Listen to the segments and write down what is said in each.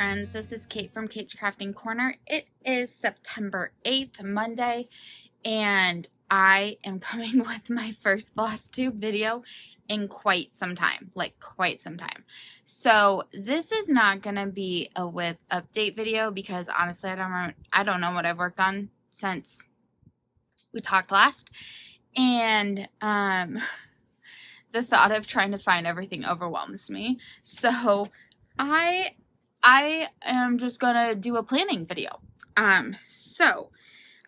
friends, this is Kate from Kate's Crafting Corner. It is September 8th, Monday, and I am coming with my first Flosstube video in quite some time, So this is not going to be a with update video because honestly I don't know what I've worked on since we talked last, and the thought of trying to find everything overwhelms me. So I am just gonna do a planning video. So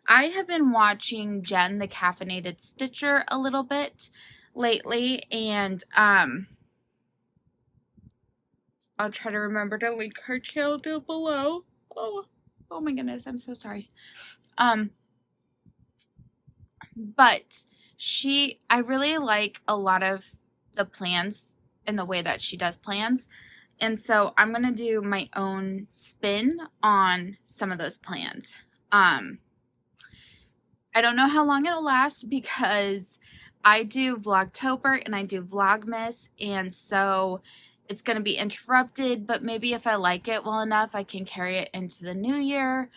I have been watching Jen the Caffeinated Stitcher a little bit lately, and I'll try to remember to link her channel down below. Oh my goodness, I'm so sorry. But I really like a lot of the plans and the way that she does plans. And so I'm going to do my own spin on some of those plans. I don't know how long it'll last because I do Vlogtober and I do Vlogmas, and so it's going to be interrupted, but maybe if I like it well enough, I can carry it into the new year.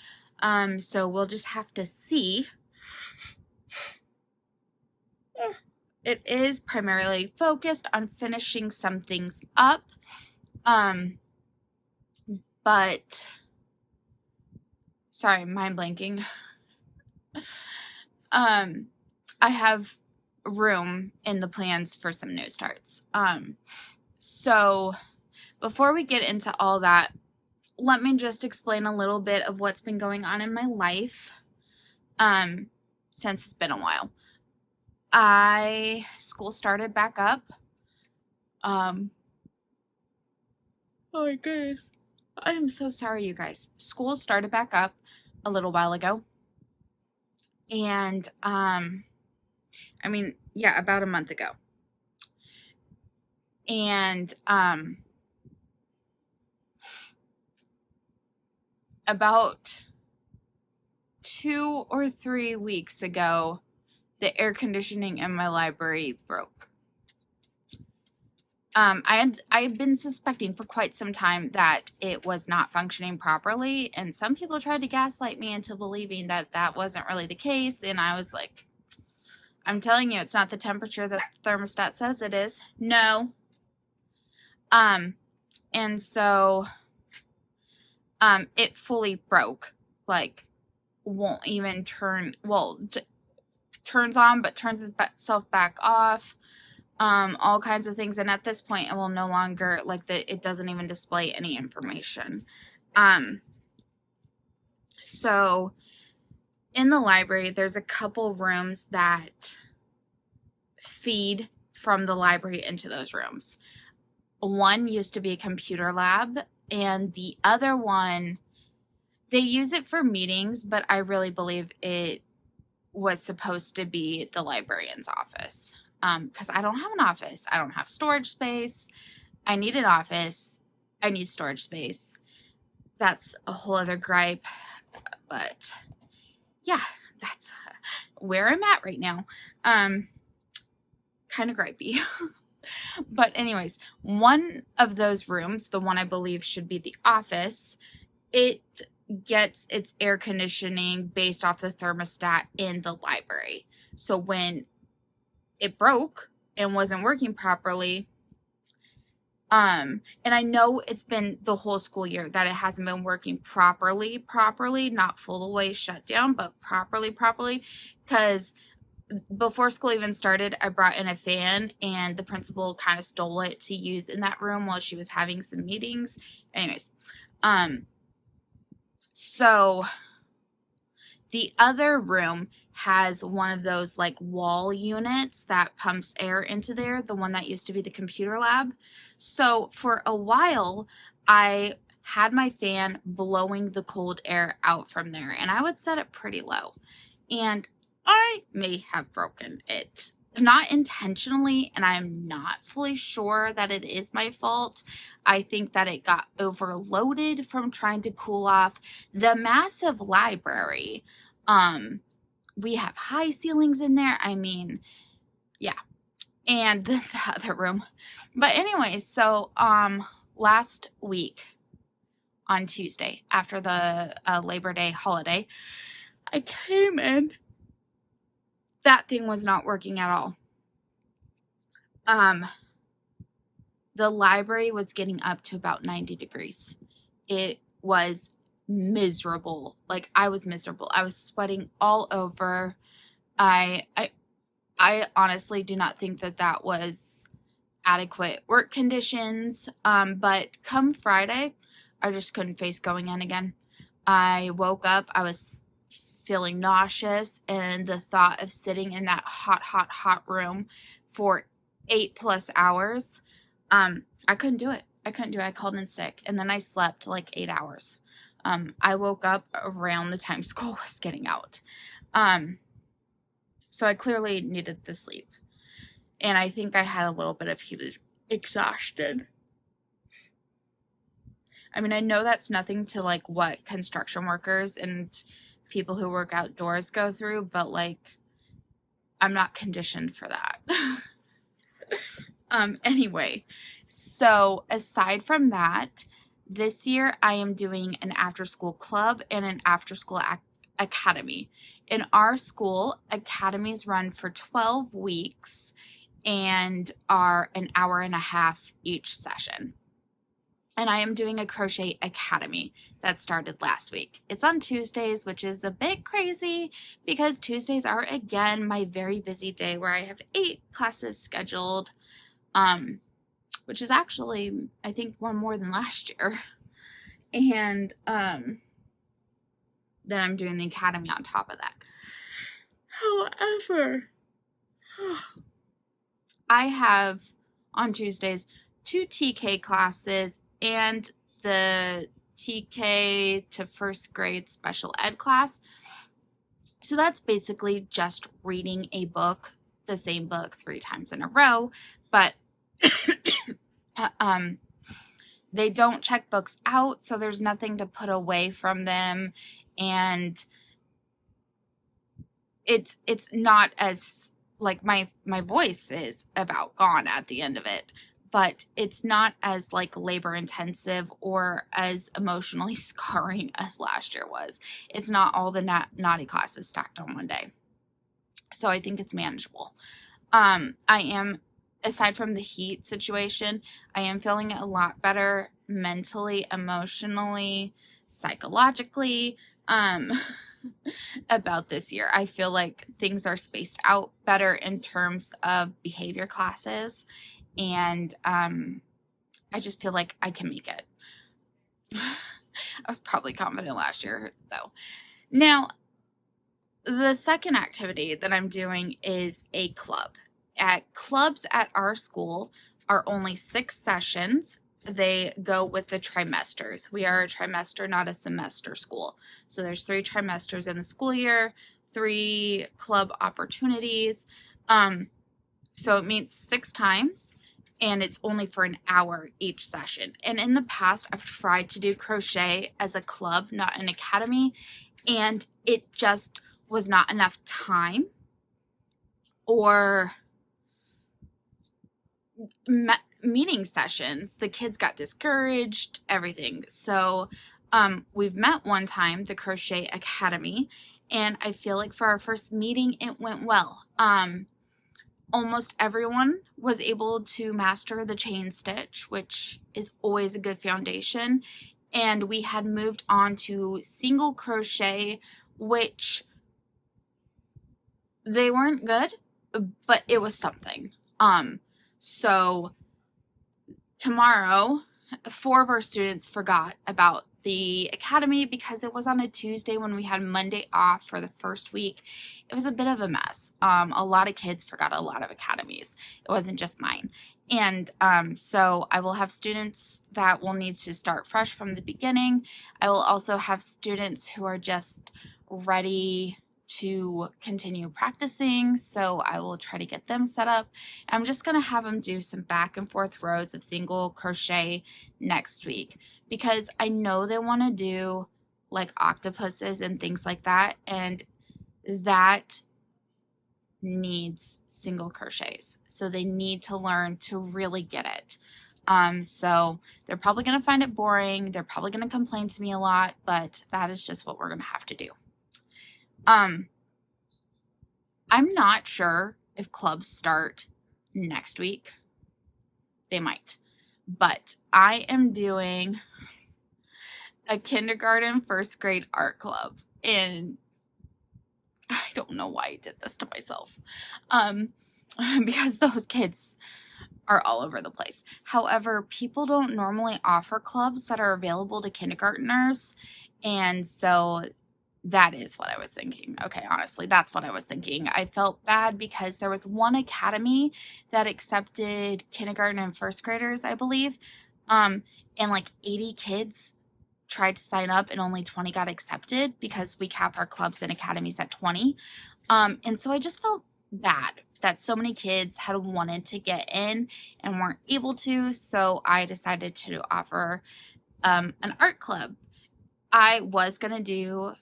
So we'll just have to see. It is primarily focused on finishing some things up. But sorry, mind blanking. I have room in the plans for some new starts. So before we get into all that, let me just explain a little bit of what's been going on in my life, since it's been a while. School started back up. Oh my goodness. I am so sorry, you guys. School started back up a little while ago. And, about a month ago. And, about 2 or 3 weeks ago, the air conditioning in my library broke. I had been suspecting for quite some time that it was not functioning properly, and some people tried to gaslight me into believing that that wasn't really the case, and I was like, I'm telling you, it's not the temperature that the thermostat says it is. No. And so, it fully broke, like, won't even turns on, but turns itself back off. All kinds of things, and at this point it will no longer, it doesn't even display any information. So in the library there's a couple rooms that feed from the library into those rooms. One used to be a computer lab, and the other one, they use it for meetings, but I really believe it was supposed to be the librarian's office. Because I don't have an office. I don't have storage space. I need an office. I need storage space. That's a whole other gripe. But yeah, that's where I'm at right now. Kind of gripey. But anyways, one of those rooms, the one I believe should be the office, it gets its air conditioning based off the thermostat in the library. So when it broke and wasn't working properly, and I know it's been the whole school year that it hasn't been working properly, not full the way shut down, but properly, because before school even started, I brought in a fan, and the principal kind of stole it to use in that room while she was having some meetings. Anyways, so the other room has one of those wall units that pumps air into there, the one that used to be the computer lab. So for a while, I had my fan blowing the cold air out from there, and I would set it pretty low. And I may have broken it. Not intentionally, and I'm not fully sure that it is my fault. I think that it got overloaded from trying to cool off the massive library. We have high ceilings in there. Yeah. And the other room. But anyways, so last week on Tuesday after the Labor Day holiday. I came in. That thing was not working at all. The library was getting up to about 90 degrees. It was miserable. Like, I was miserable. I was sweating all over. I honestly do not think that was adequate work conditions. But come Friday, I just couldn't face going in again. I woke up, I was feeling nauseous, and the thought of sitting in that hot room for 8+ hours, I couldn't do it. I called in sick, and then I slept like 8 hours. I woke up around the time school was getting out. So I clearly needed the sleep. And I think I had a little bit of heated exhaustion. I mean, I know that's nothing to like what construction workers and people who work outdoors go through, but like, I'm not conditioned for that. Anyway, so aside from that, this year I am doing an after-school club and an after-school academy. In our school, academies run for 12 weeks and are an hour and a half each session. And I am doing a crochet academy that started last week. It's on Tuesdays, which is a bit crazy because Tuesdays are, again, my very busy day where I have 8 classes scheduled, which is actually, I think, one more than last year. And then I'm doing the academy on top of that. However, I have on Tuesdays 2 TK classes and the TK to first grade special ed class. So that's basically just reading a book, the same book 3 times in a row, but they don't check books out, so there's nothing to put away from them, and it's not as, like, my voice is about gone at the end of it, but it's not as like labor intensive or as emotionally scarring as last year was. It's not all the naughty classes stacked on one day, so I think it's manageable. I am, aside from the heat situation, I am feeling a lot better mentally, emotionally, psychologically, about this year. I feel like things are spaced out better in terms of behavior classes, and I just feel like I can make it. I was probably confident last year, though. Now, the second activity that I'm doing is a club. Clubs at our school are only 6 sessions. They go with the trimesters. We are a trimester, not a semester school. So there's 3 trimesters in the school year, 3 club opportunities. So it meets 6 times, and it's only for an hour each session. And in the past, I've tried to do crochet as a club, not an academy, and it just was not enough time or meeting sessions. The kids got discouraged, everything. So we've met one time, the Crochet Academy, and I feel like for our first meeting, it went well. Almost everyone was able to master the chain stitch, which is always a good foundation. And we had moved on to single crochet, which they weren't good, but it was something. So tomorrow, 4 of our students forgot about the academy because it was on a Tuesday when we had Monday off for the first week. It was a bit of a mess. A lot of kids forgot a lot of academies. It wasn't just mine. And so I will have students that will need to start fresh from the beginning. I will also have students who are just ready to continue practicing, so I will try to get them set up. I'm just going to have them do some back and forth rows of single crochet next week because I know they want to do like octopuses and things like that, and that needs single crochets, so they need to learn to really get it. So they're probably going to find it boring. They're probably going to complain to me a lot, but that is just what we're going to have to do. I'm not sure if clubs start next week. They might. But I am doing a kindergarten, first grade art club. And I don't know why I did this to myself. Because those kids are all over the place. However, people don't normally offer clubs that are available to kindergartners. And so that is what I was thinking. Okay, honestly, that's what I was thinking. I felt bad because there was one academy that accepted kindergarten and first graders, I believe. And like 80 kids tried to sign up and only 20 got accepted because we cap our clubs and academies at 20. And so I just felt bad that so many kids had wanted to get in and weren't able to. So I decided to offer an art club. I was going to do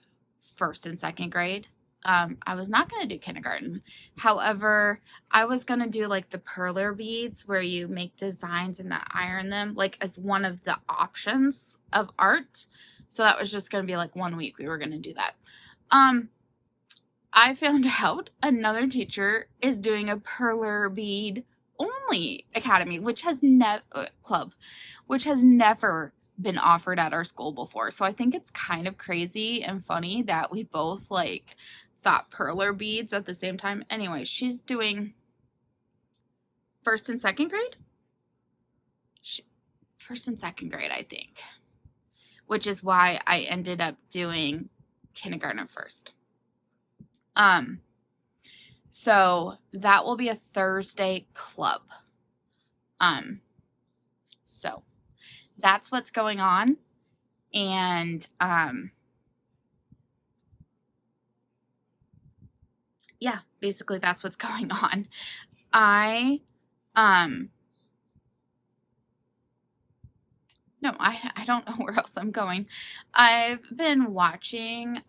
first and second grade. I was not going to do kindergarten. However, I was going to do like the perler beads where you make designs and then iron them, like as one of the options of art. So that was just going to be like 1 week we were going to do that. I found out another teacher is doing a perler bead only academy, which has club, which has never been offered at our school before. So I think it's kind of crazy and funny that we both like thought perler beads at the same time. Anyway, she's doing first and second grade. First and second grade, I think, which is why I ended up doing kindergarten first. So that will be a Thursday club. So that's what's going on. And, yeah, basically that's what's going on. I don't know where else I'm going. I've been watching,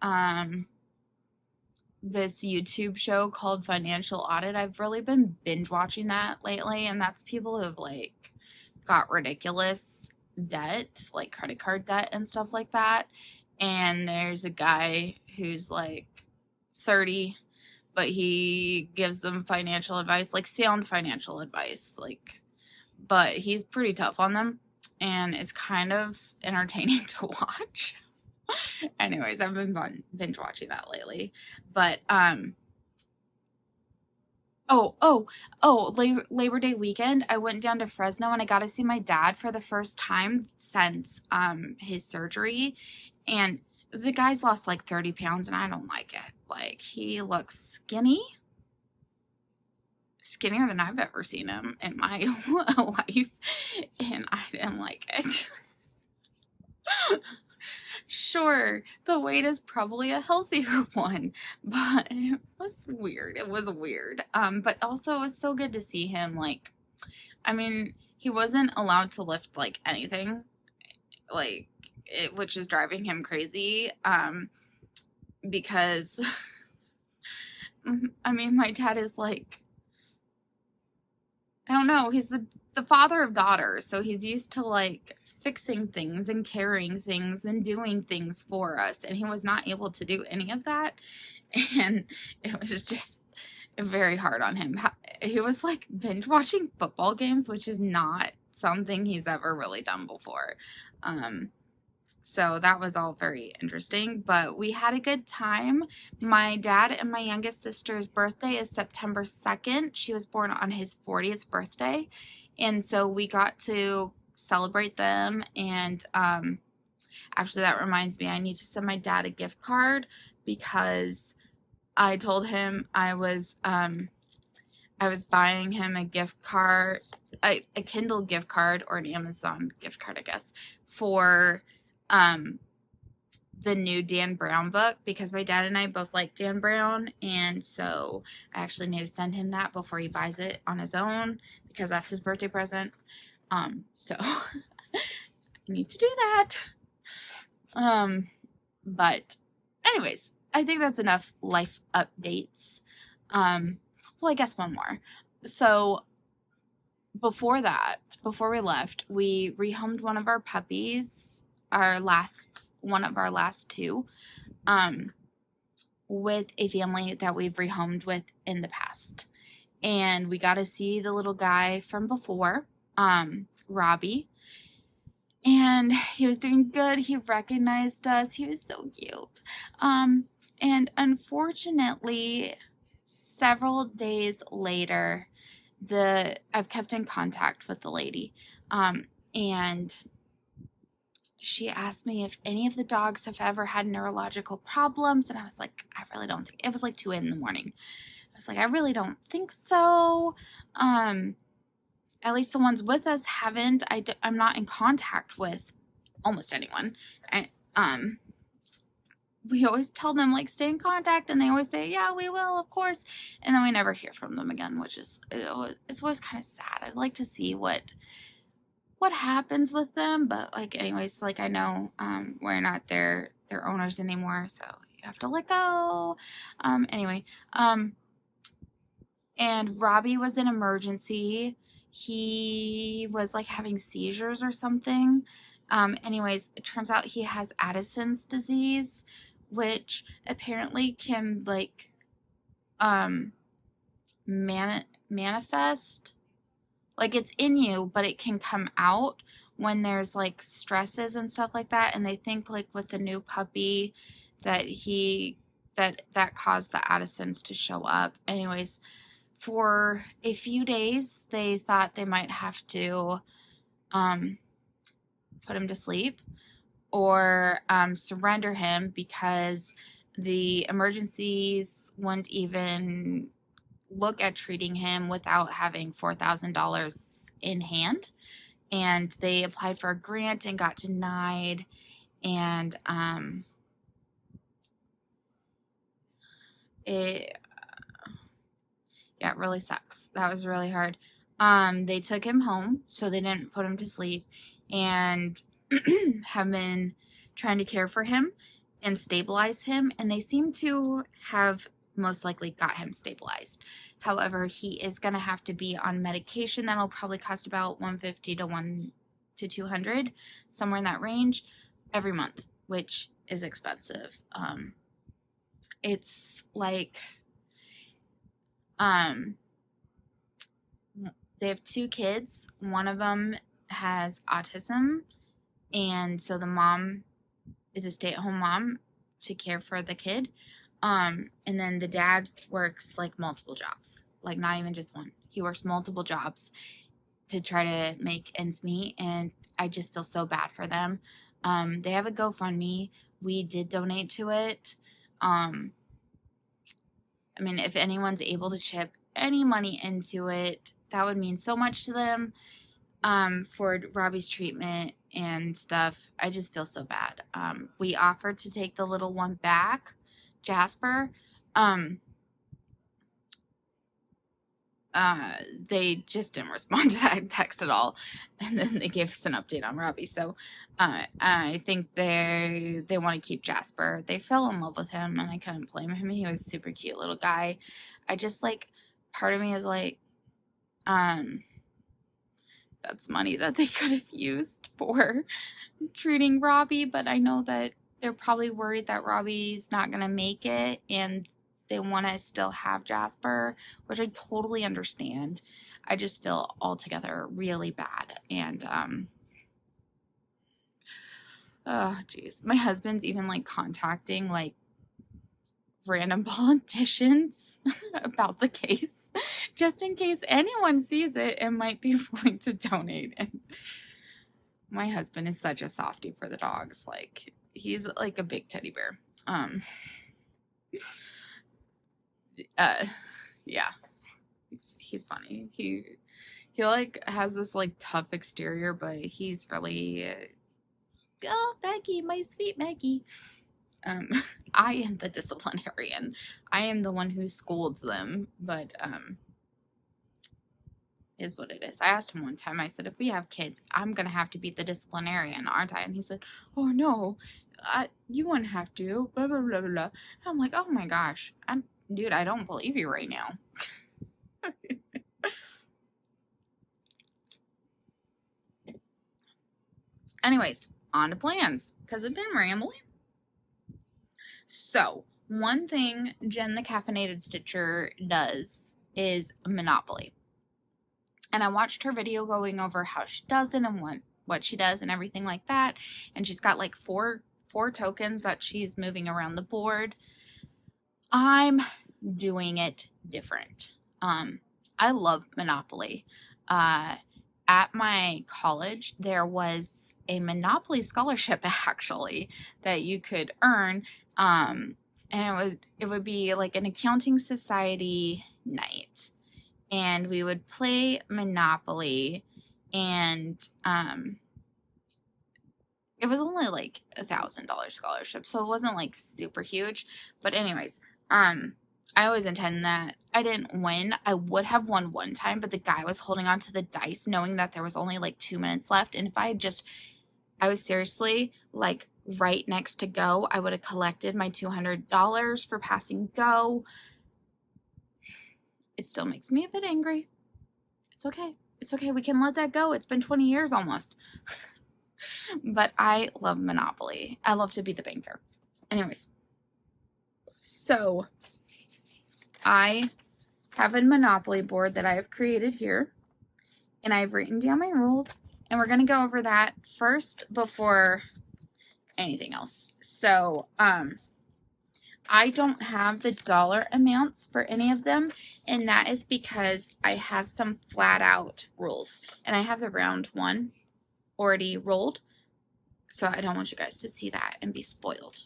this YouTube show called Financial Audit. I've really been binge watching that lately, and that's people who've like got ridiculous debt, like credit card debt and stuff like that. And there's a guy who's like 30, but he gives them financial advice, like sound financial advice, like, but he's pretty tough on them, and it's kind of entertaining to watch. Anyways, I've been binge watching that lately. But Labor Day weekend, I went down to Fresno and I got to see my dad for the first time since his surgery. And the guy's lost like 30 pounds and I don't like it. Like, he looks skinnier than I've ever seen him in my life, and I didn't like it. Sure, the weight is probably a healthier one, but it was weird. It was weird. But also it was so good to see him. Like, I mean, he wasn't allowed to lift like anything, like which is driving him crazy. Because I mean, my dad is like, I don't know, he's the father of daughters, so he's used to like fixing things and carrying things and doing things for us, and he was not able to do any of that, and it was just very hard on him. He was like binge watching football games, which is not something he's ever really done before. So that was all very interesting, but we had a good time. My dad and my youngest sister's birthday is September 2nd. She was born on his 40th birthday, and so we got to celebrate them. And actually, that reminds me, I need to send my dad a gift card because I told him I was buying him a gift card, a Kindle gift card, or an Amazon gift card, I guess, for the new Dan Brown book, because my dad and I both like Dan Brown, and so I actually need to send him that before he buys it on his own, because that's his birthday present. So I need to do that. But anyways, I think that's enough life updates. Well, I guess one more. So before that, before we left, we rehomed one of our puppies, one of our last two, with a family that we've rehomed with in the past. And we got to see the little guy from before, Robbie. And he was doing good. He recognized us. He was so cute. And unfortunately, several days later, I've kept in contact with the lady, and she asked me if any of the dogs have ever had neurological problems, and I was like, I really don't think. It was like 2 in the morning. I was like, I really don't think so. At least the ones with us haven't. I'm not in contact with almost anyone. We always tell them, like, stay in contact, and they always say, yeah, we will, of course, and then we never hear from them again, which is, it's always kind of sad. I'd like to see what happens with them, but, like, anyways, like, I know we're not their owners anymore, so you have to let go. Anyway, and Robbie was in emergency. He was, like, having seizures or something. Anyways, it turns out he has Addison's disease, which apparently can, like, manifest. Like, it's in you, but it can come out when there's, like, stresses and stuff like that. And they think, like, with the new puppy that that caused the Addisons to show up. Anyways, for a few days, they thought they might have to put him to sleep or surrender him, because the emergencies wouldn't even look at treating him without having $4,000 in hand. And they applied for a grant and got denied. And it really sucks. That was really hard. They took him home, so they didn't put him to sleep, and have been trying to care for him and stabilize him, and they seem to have most likely got him stabilized. However, he is going to have to be on medication that'll probably cost about $150 to $200, somewhere in that range, every month, which is expensive. It's like, they have 2 kids. One of them has autism, and so the mom is a stay-at-home mom to care for the kid. And then the dad works, like, multiple jobs, like, not even just one. He works multiple jobs to try to make ends meet, and I just feel so bad for them. They have a GoFundMe. We did donate to it. I mean, if anyone's able to chip any money into it, that would mean so much to them, for Robbie's treatment and stuff. I just feel so bad. We offered to take the little one back, Jasper. They just didn't respond to that text at all, and then they gave us an update on Robbie. So I think they want to keep Jasper. They fell in love with him, and I couldn't blame him. He was a super cute little guy. I just, like, part of me is like, that's money that they could have used for treating Robbie, but I know that they're probably worried that Robbie's not going to make it, and they want to still have Jasper, which I totally understand. I just feel altogether really bad. And, oh, geez. My husband's even, like, contacting, like, random politicians about the case, just in case anyone sees it and might be willing to donate. And my husband is such a softie for the dogs. Like, he's like a big teddy bear. Yeah, he's funny. He like has this, like, tough exterior, but he's really, oh, Maggie, my sweet Maggie. I am the disciplinarian. I am the one who scolds them, but is what it is. I asked him one time, I said, if we have kids, I'm gonna have to be the disciplinarian, aren't I? And he said, oh no, you wouldn't have to, blah blah blah blah. I'm like, oh my gosh, dude, I don't believe you right now. Anyways, on to plans, because I've been rambling. So, one thing Jen the Caffeinated Stitcher does is Monopoly. And I watched her video going over how she does it and what she does and everything like that. And she's got like four tokens that she's moving around the board. I'm doing it different. I love Monopoly. At my college, there was a Monopoly scholarship actually that you could earn. And it would be like an accounting society night, and we would play Monopoly, and it was only like $1,000 scholarship, so it wasn't like super huge. But anyways, I always intended that. I didn't win. I would have won one time, but the guy was holding on to the dice knowing that there was only like 2 minutes left, and if I was seriously like right next to go, I would have collected my $200 for passing go. It still makes me a bit angry. It's okay. It's okay. We can let that go. It's been 20 years almost. But I love Monopoly. I love to be the banker. Anyways, so I have a Monopoly board that I have created here, and I've written down my rules, and we're going to go over that first before anything else. So, I don't have the dollar amounts for any of them, and that is because I have some flat out rules, and I have the round one already rolled, so I don't want you guys to see that and be spoiled.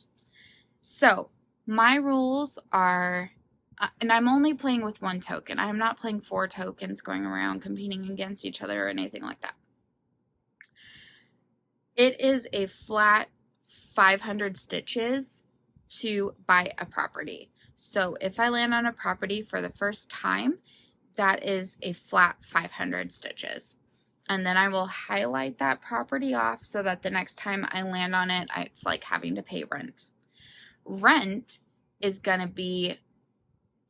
So my rules are, and I'm only playing with one token. I'm not playing 4 tokens going around competing against each other or anything like that. It is a flat 500 stitches to buy a property. So if I land on a property for the first time, that is a flat 500 stitches. And then I will highlight that property off so that the next time I land on it, it's like having to pay rent. Rent is going to be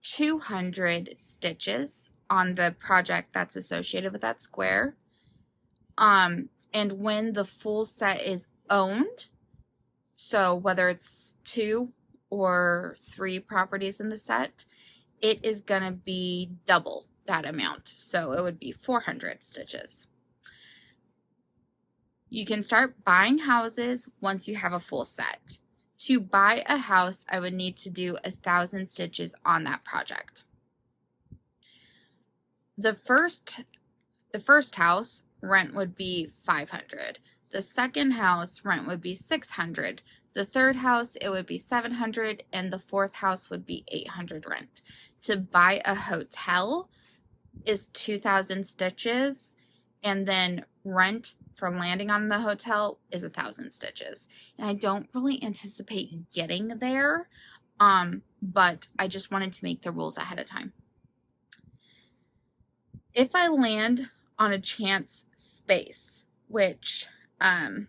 200 stitches on the project that's associated with that square. And when the full set is owned, so whether it's 2 or 3 properties in the set, it is going to be double that amount. So it would be 400 stitches. You can start buying houses once you have a full set. To buy a house, I would need to do 1,000 stitches on that project. The first house, rent would be 500. The second house, rent would be 600. The third house, it would be 700, and the fourth house would be 800 rent. To buy a hotel is 2,000 stitches, and then rent for landing on the hotel is 1,000 stitches. And I don't really anticipate getting there, but I just wanted to make the rules ahead of time. If I land on a chance space, which, no.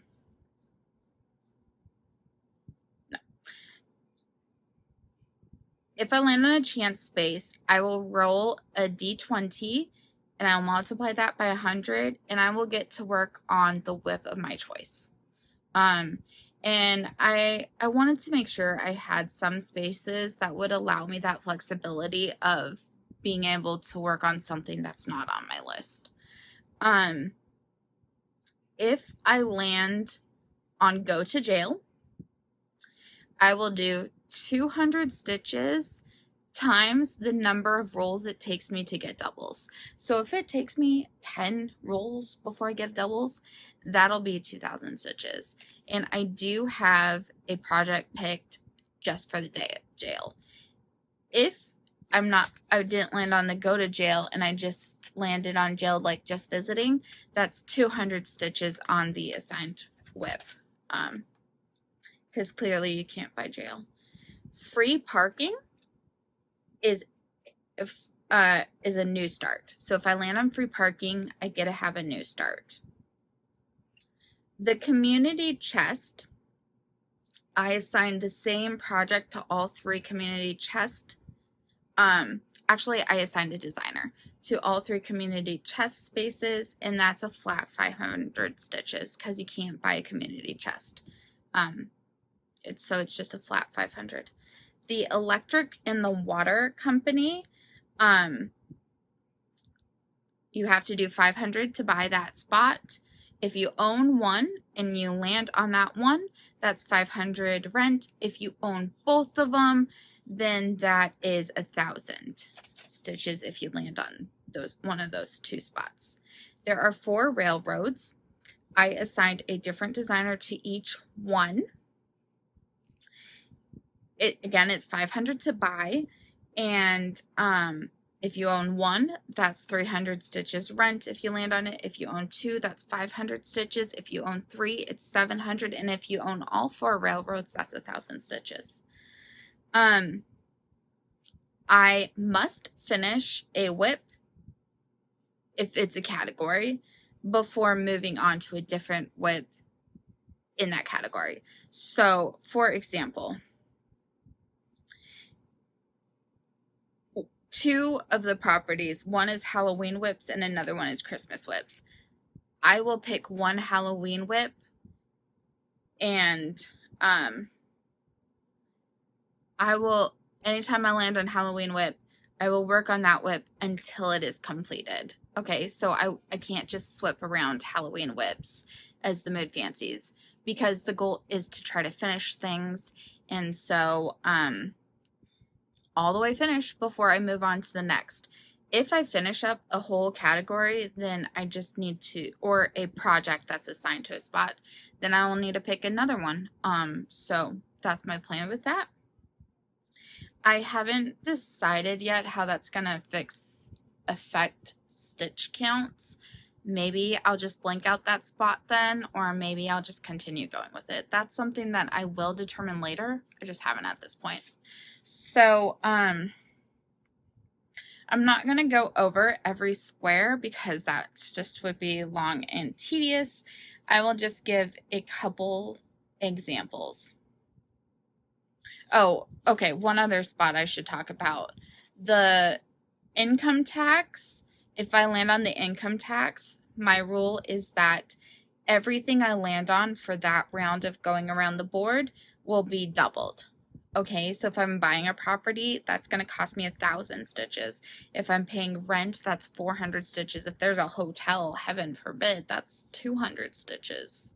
If I land on a chance space, I will roll a d20, and I'll multiply that by 100, and I will get to work on the whip of my choice. And I wanted to make sure I had some spaces that would allow me that flexibility of being able to work on something that's not on my list. If I land on go to jail, I will do 200 stitches times the number of rolls it takes me to get doubles. So if it takes me 10 rolls before I get doubles, that'll be 2,000 stitches. And I do have a project picked just for the day at jail. If I didn't land on the go to jail and I just landed on jail, like just visiting, that's 200 stitches on the assigned whip. Because clearly you can't buy jail. Free parking is a new start. So if I land on free parking, I get to have a new start. The community chest, I assigned the same project to all 3 community chests. Actually, I assigned a designer. to all 3 community chest spaces, and that's a flat 500 stitches because you can't buy a community chest. So it's just a flat 500. The electric and the water company, you have to do 500 to buy that spot. If you own one and you land on that one, that's 500 rent. If you own both of them, then that is 1,000 stitches if you land on one of those 2 spots. There are 4 railroads. I assigned a different designer to each one. Again, it's 500 to buy, and if you own one, that's 300 stitches rent if you land on it. If you own 2, that's 500 stitches. If you own 3, it's 700, and if you own all 4 railroads, that's 1,000 stitches. I must finish a whip if it's a category before moving on to a different whip in that category. So, for example, 2 of the properties, one is Halloween whips and another one is Christmas whips. I will pick one Halloween whip, and I will, anytime I land on Halloween whip, I will work on that whip until it is completed. Okay, so I can't just swip around Halloween whips as the mood fancies, because the goal is to try to finish things, and so all the way finish before I move on to the next. If I finish up a whole category, then I just need to, or a project that's assigned to a spot, then I will need to pick another one. So that's my plan with that. I haven't decided yet how that's gonna affect stitch counts. Maybe I'll just blank out that spot then, or maybe I'll just continue going with it. That's something that I will determine later. I just haven't at this point. So, I'm not going to go over every square because that just would be long and tedious. I will just give a couple examples. Oh, okay, one other spot I should talk about. The income tax. If I land on the income tax, my rule is that everything I land on for that round of going around the board will be doubled. Okay, so if I'm buying a property, that's going to cost me 1,000 stitches. If I'm paying rent, that's 400 stitches. If there's a hotel, heaven forbid, that's 200 stitches.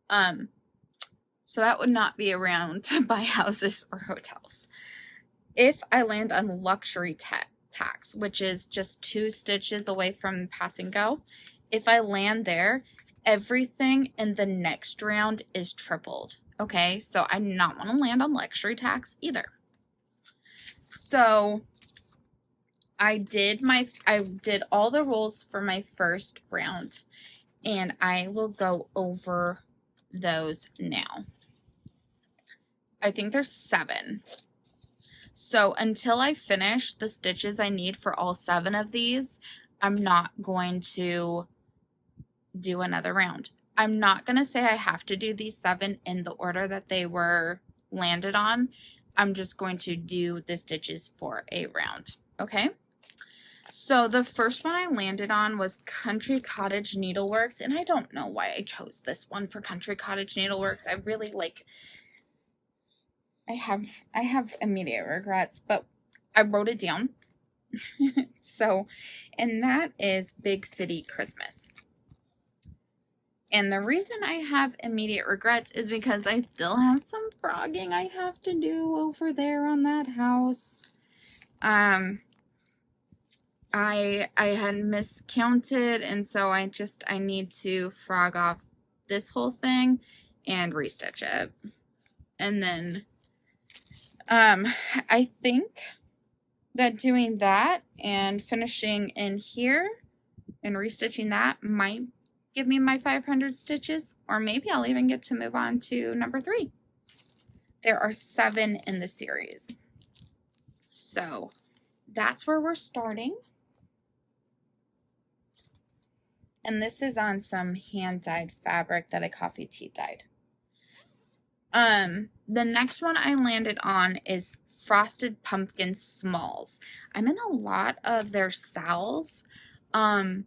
So that would not be around to buy houses or hotels. If I land on luxury tax, which is just 2 stitches away from pass and go, if I land there, everything in the next round is tripled. Okay, so I do not want to land on luxury tax either. So I did all the rules for my first round, and I will go over those now. I think there's 7. So until I finish the stitches I need for all 7 of these, I'm not going to do another round. I'm not going to say I have to do these 7 in the order that they were landed on. I'm just going to do the stitches for a round. Okay? So the first one I landed on was Country Cottage Needleworks, and I don't know why I chose this one for Country Cottage Needleworks. I really I have immediate regrets, but I wrote it down. So, and that is Big City Christmas. And the reason I have immediate regrets is because I still have some frogging I have to do over there on that house. I had miscounted, and so I need to frog off this whole thing and restitch it. And then I think that doing that and finishing in here and restitching that might give me my 500 stitches, or maybe I'll even get to move on to number 3. There are 7 in the series. So that's where we're starting. And this is on some hand-dyed fabric that I coffee tea dyed. The next one I landed on is Frosted Pumpkin Smalls. I'm in a lot of their sales, and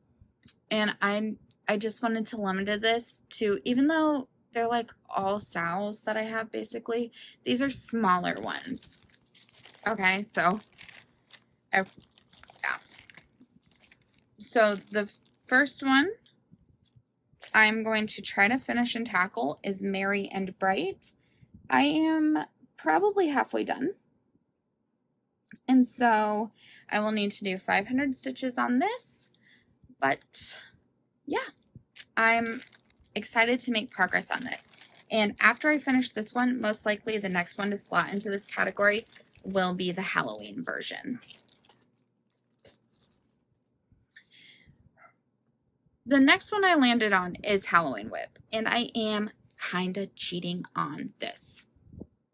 I just wanted to limit this to, even though they're like all sales that I have basically, these are smaller ones. Okay, so yeah. So the first one I'm going to try to finish and tackle is Merry and Bright. I am probably halfway done. And so I will need to do 500 stitches on this, but yeah, I'm excited to make progress on this. And after I finish this one, most likely the next one to slot into this category will be the Halloween version. The next one I landed on is Halloween Whip, and I am kind of cheating on this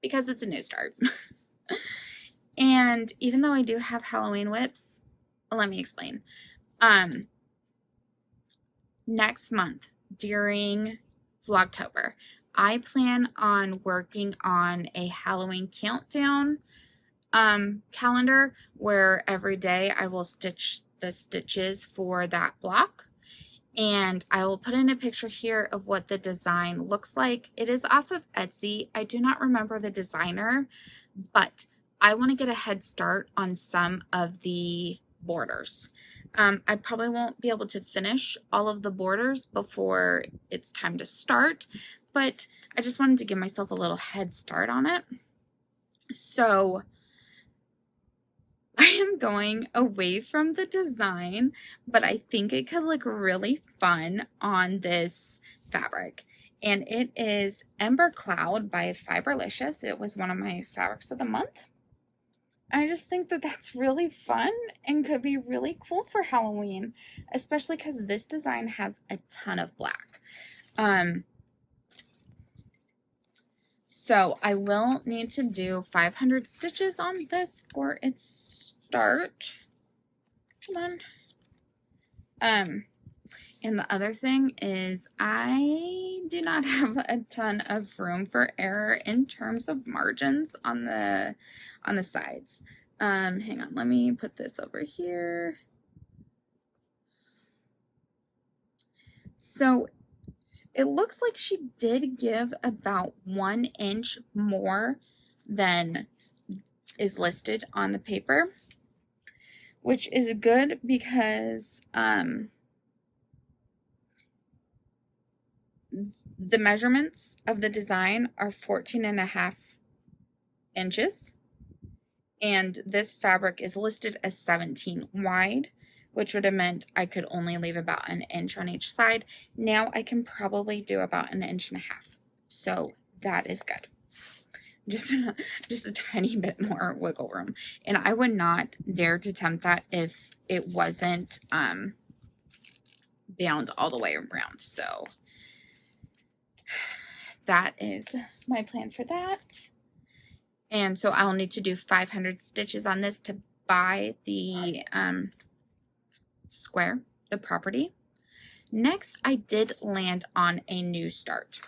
because it's a new start. And even though I do have Halloween whips, let me explain. Next month during Vlogtober, I plan on working on a Halloween countdown calendar where every day I will stitch the stitches for that block. And I will put in a picture here of what the design looks like. It is off of Etsy. I do not remember the designer, but I want to get a head start on some of the borders. I probably won't be able to finish all of the borders before it's time to start, but I just wanted to give myself a little head start on it. So I am going away from the design, but I think it could look really fun on this fabric. And it is Ember Cloud by Fiberlicious. It was one of my fabrics of the month. I just think that that's really fun and could be really cool for Halloween, especially because this design has a ton of black. So I will need to do 500 stitches on this for its start. Come on. And the other thing is I do not have a ton of room for error in terms of margins on the sides. Hang on, let me put this over here. So it looks like she did give about 1 inch more than is listed on the paper, which is good because the measurements of the design are 14.5 inches, and this fabric is listed as 17 wide, which would have meant I could only leave about 1 inch on each side. Now I can probably do about 1.5 inches. So that is good. Just a tiny bit more wiggle room. And I would not dare to attempt that if it wasn't bound all the way around. So that is my plan for that. And so I'll need to do 500 stitches on this to buy the square, the property. Next, I did land on a new start.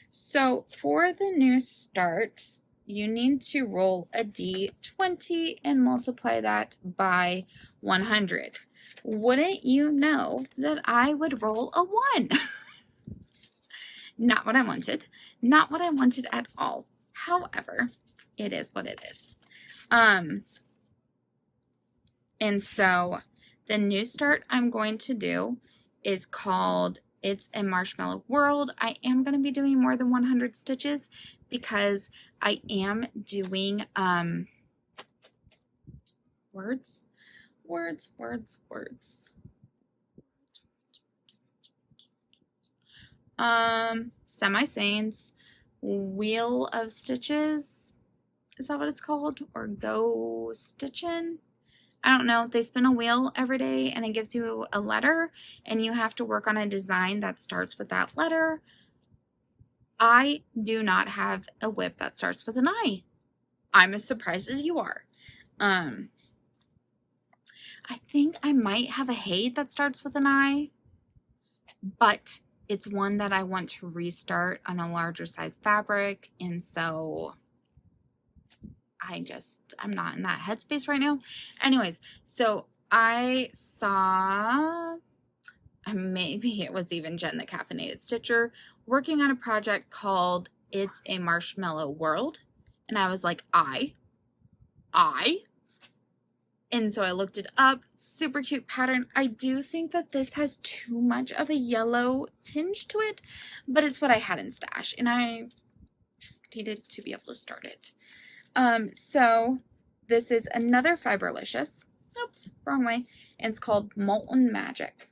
So for the new start, you need to roll a D20 and multiply that by 100. Wouldn't you know that I would roll a 1? Not what I wanted. Not what I wanted at all. However, it is what it is. And so the new start I'm going to do is called It's a Marshmallow World. I am going to be doing more than 100 stitches because I am doing semi-saints, Wheel of Stitches. Is that what it's called? Or Go Stitchin'? I don't know. They spin a wheel every day and it gives you a letter and you have to work on a design that starts with that letter. I do not have a whip that starts with an I. I'm as surprised as you are. I think I might have a Hey that starts with an I, but it's one that I want to restart on a larger size fabric, and so I'm not in that headspace right now. Anyways, so I saw, maybe it was even Jen the Caffeinated Stitcher, working on a project called It's a Marshmallow World. And I was like, and so I looked it up. Super cute pattern. I do think that this has too much of a yellow tinge to it, but it's what I had in stash, and I just needed to be able to start it. So this is another Fiberlicious. Oops, wrong way. And it's called Molten Magic.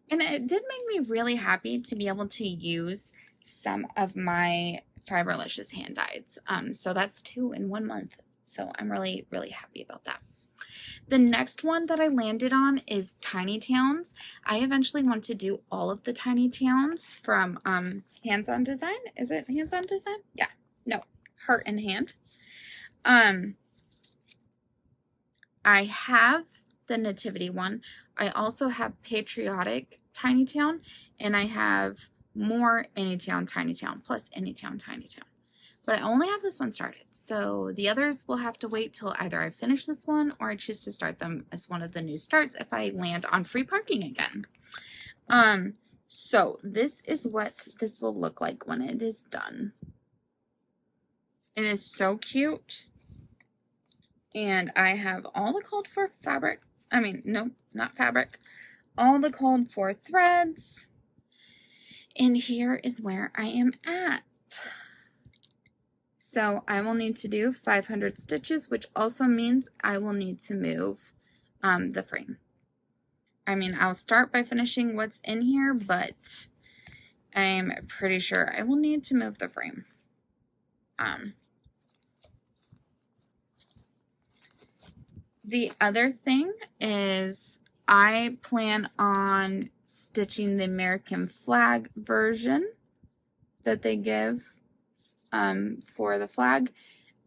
And it did make me really happy to be able to use some of my Fiberlicious hand dyes. So that's 2 in 1 month. So I'm really, really happy about that. The next one that I landed on is Tiny Towns. I eventually want to do all of the Tiny Towns from Hands On Design. Is it Hands On Design? Yeah. No. Heart and Hand. I have the Nativity one. I also have Patriotic Tiny Town, and I have more Anytown Tiny Town plus Anytown Tiny Town. But I only have this one started, so the others will have to wait till either I finish this one or I choose to start them as one of the new starts if I land on free parking again. So this is what this will look like when it is done. It is so cute. And I have all the called for fabric. I mean, no, not fabric. All the called for threads. And here is where I am at. So I will need to do 500 stitches, which also means I will need to move the frame. I mean, I'll start by finishing what's in here, but I'm pretty sure I will need to move the frame. The other thing is I plan on stitching the American flag version that they give for the flag.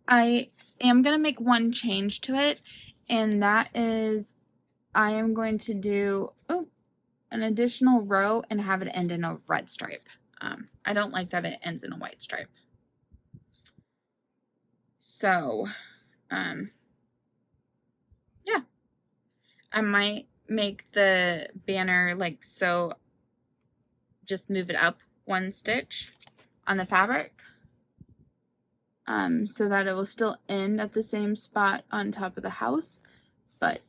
I am going to make one change to it, and that is I am going to do an additional row and have it end in a red stripe. I don't like that it ends in a white stripe. So, yeah. I might make the banner like so, just move it up 1 stitch on the fabric. So that it will still end at the same spot on top of the house. But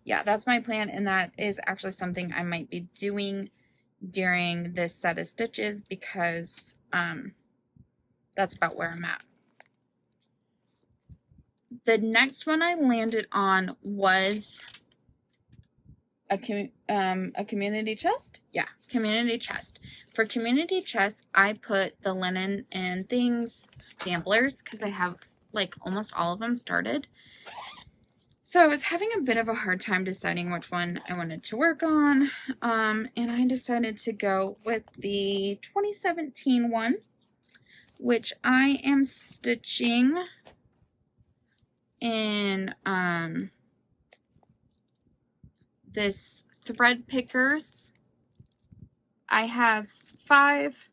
yeah, that's my plan, and that is actually something I might be doing during this set of stitches because that's about where I'm at. The next one I landed on was a community chest. Yeah, community chest. For community chest, I put the linen and things samplers because I have like almost all of them started. So I was having a bit of a hard time deciding which one I wanted to work on, and I decided to go with the 2017 one, which I am stitching in this thread pickers. I have five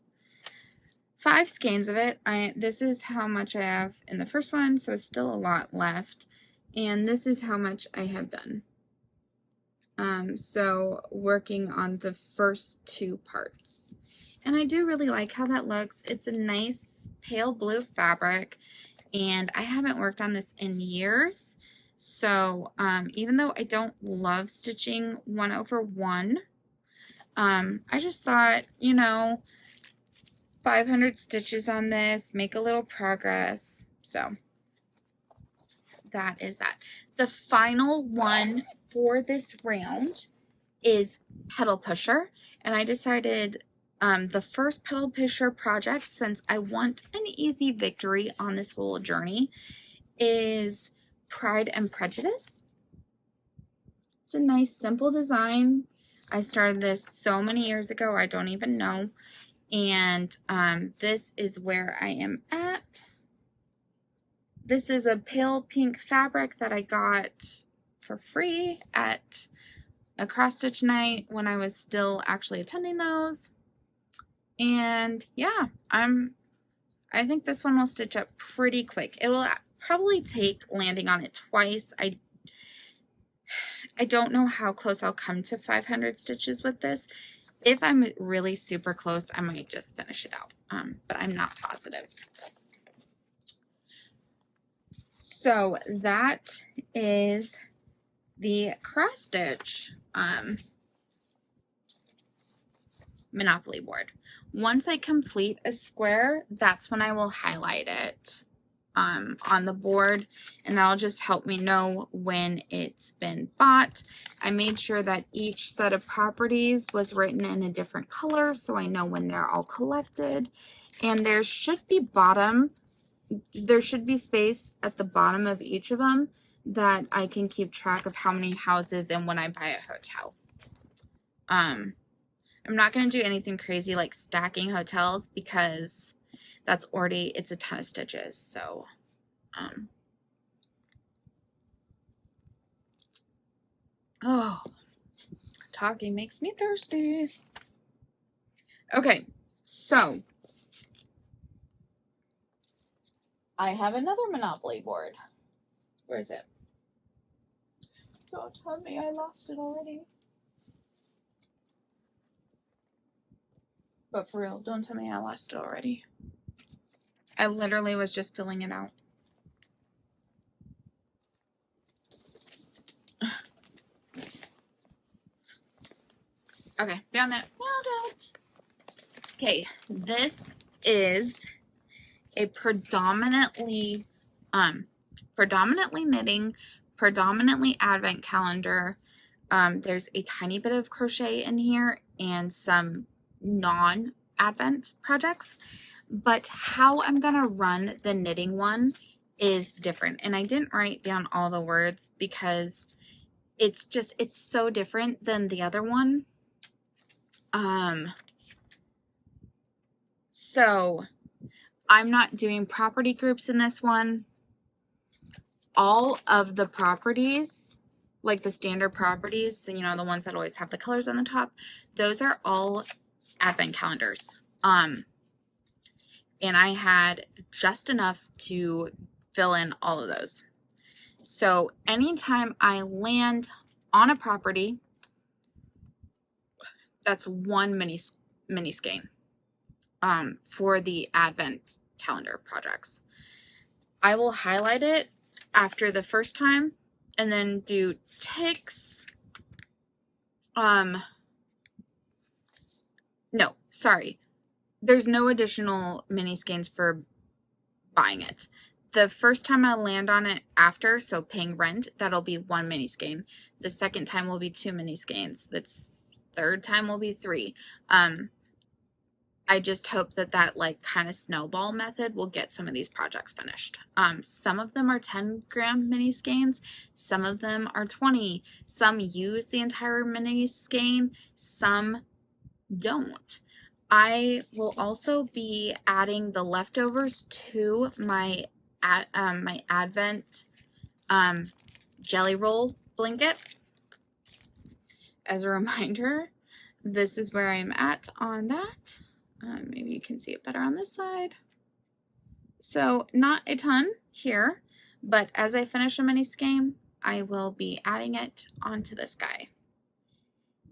skeins of it. This is how much I have in the first one, so it's still a lot left. And this is how much I have done. So working on the first 2 parts. And I do really like how that looks. It's a nice pale blue fabric, and I haven't worked on this in years. So even though I don't love stitching 1/1, I just thought, you know, 500 stitches on this, make a little progress. So that is that. The final one for this round is Petal Pusher, and I decided the first Petal Pusher project, since I want an easy victory on this whole journey, is Pride and Prejudice. It's a nice simple design. I started this so many years ago, I don't even know. And this is where I am at. This is a pale pink fabric that I got for free at a cross stitch night when I was still actually attending those. And yeah, I I think this one will stitch up pretty quick. It will probably take landing on it twice. I don't know how close I'll come to 500 stitches with this. If I'm really super close, I might just finish it out, but I'm not positive. So that is the cross stitch Monopoly board. Once I complete a square, that's when I will highlight it on the board, and that'll just help me know when it's been bought. I made sure that each set of properties was written in a different color so I know when they're all collected. And there should be space at the bottom of each of them that I can keep track of how many houses and when I buy a hotel. I'm not going to do anything crazy like stacking hotels because that's already, it's a ton of stitches. So, oh, talking makes me thirsty. Okay, so I have another Monopoly board. Where is it? Don't tell me I lost it already. But for real, don't tell me I lost it already. I literally was just filling it out. Okay, found it. Found it. Okay, this is a predominantly knitting, predominantly advent calendar. There's a tiny bit of crochet in here and some non-advent projects, but how I'm gonna run the knitting one is different, and I didn't write down all the words because it's so different than the other one. So I'm not doing property groups in this one. All of the properties, like the standard properties, you know, the ones that always have the colors on the top, those are all advent calendars. And I had just enough to fill in all of those. So anytime I land on a property, that's one mini skein for the advent calendar projects. I will highlight it after the first time and then do ticks. No, sorry. There's no additional mini skeins for buying it. The first time I land on it after, so paying rent, that'll be one mini skein. The second time will be 2 mini skeins. The third time will be 3. I just hope that that like kind of snowball method will get some of these projects finished. Some of them are 10-gram mini skeins, some of them are 20, some use the entire mini skein, some don't. I will also be adding the leftovers to my my advent jelly roll blanket. As a reminder, this is where I'm at on that. Maybe you can see it better on this side. So not a ton here, but as I finish a mini skein, I will be adding it onto this guy.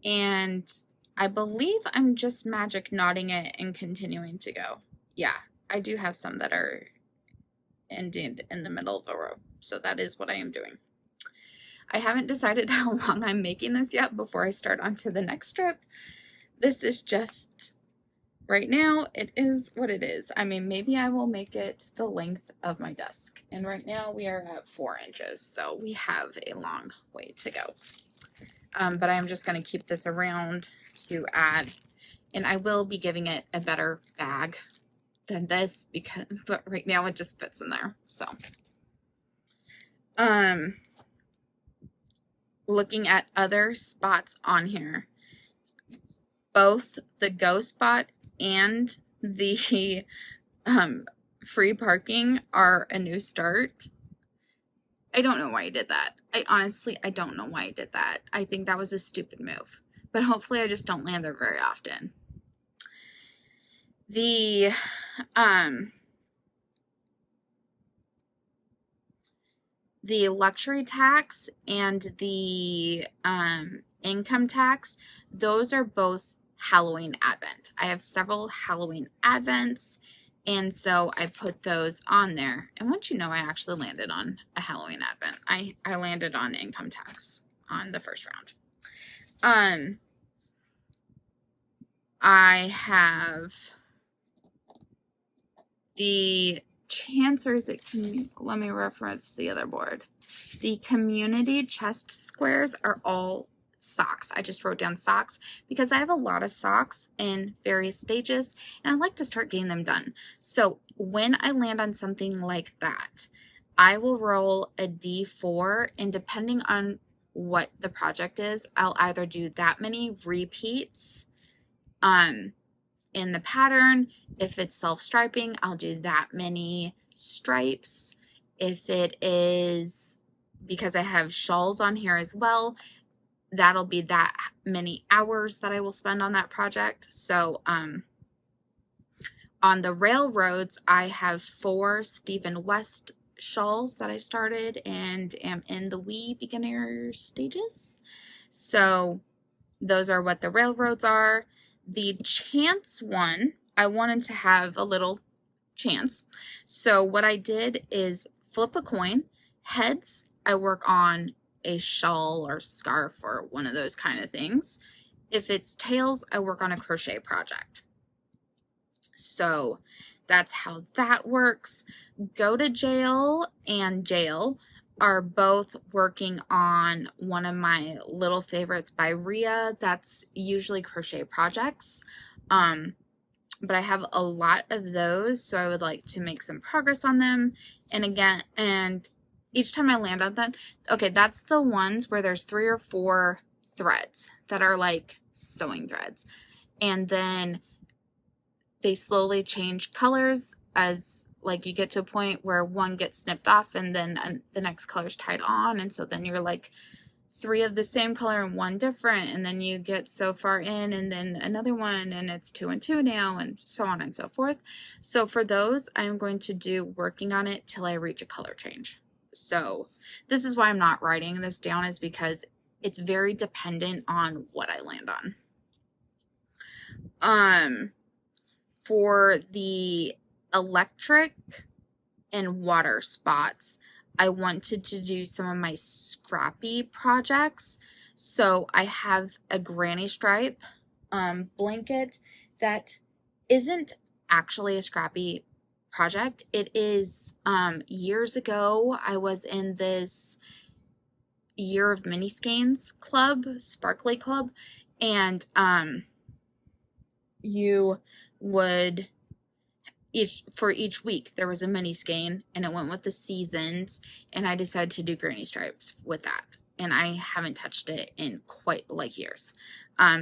And I believe I'm just magic knotting it and continuing to go. Yeah, I do have some that are ended in the middle of a row, so that is what I am doing. I haven't decided how long I'm making this yet before I start onto the next strip. This is just, right now, it is what it is. I mean, maybe I will make it the length of my desk. And right now we are at 4 inches, so we have a long way to go. But I'm just going to keep this around to add, and I will be giving it a better bag than this but right now it just fits in there. So, looking at other spots on here, both the go spot and the free parking are a new start. I don't know why I did that. I don't know why I did that. I think that was a stupid move, but hopefully I just don't land there very often. The the luxury tax and the income tax, those are both Halloween Advent. I have several Halloween Advents, and so I put those on there. And once you know, I actually landed on a Halloween Advent. I landed on income tax on the first round. I have the chancers that can, let me reference the other board. The community chest squares are all socks. I just wrote down socks because I have a lot of socks in various stages and I like to start getting them done. So when I land on something like that, I will roll a D4, and depending on what the project is, I'll either do that many repeats in the pattern. If it's self-striping, I'll do that many stripes. If it is, because I have shawls on here as well, that'll be that many hours that I will spend on that project. So on the railroads, I have 4 Stephen West shawls that I started and am in the wee beginner stages. So those are what the railroads are. The chance one, I wanted to have a little chance. So what I did is flip a coin. Heads, I work on a shawl or scarf or one of those kind of things. If it's tails, I work on a crochet project. So that's how that works. Go to Jail and Jail are both working on one of my little favorites by Rhea. That's usually crochet projects. But I have a lot of those, so I would like to make some progress on them. And again, and each time I land on that, okay, that's the ones where there's 3 or 4 threads that are like sewing threads. And then they slowly change colors as like you get to a point where one gets snipped off and then the next color's tied on. And so then you're like 3 of the same color and 1 different, and then you get so far in and then another one and it's 2 and 2 now, and so on and so forth. So for those, I'm going to do working on it till I reach a color change. So this is why I'm not writing this down, is because it's very dependent on what I land on. For the electric and water spots, I wanted to do some of my scrappy projects. So I have a granny stripe blanket that isn't actually a scrappy project. It is years ago, I was in this Year of Mini Skeins club, Sparkly Club, and you would for each week there was a mini skein and it went with the seasons, and I decided to do granny stripes with that, and I haven't touched it in quite like years.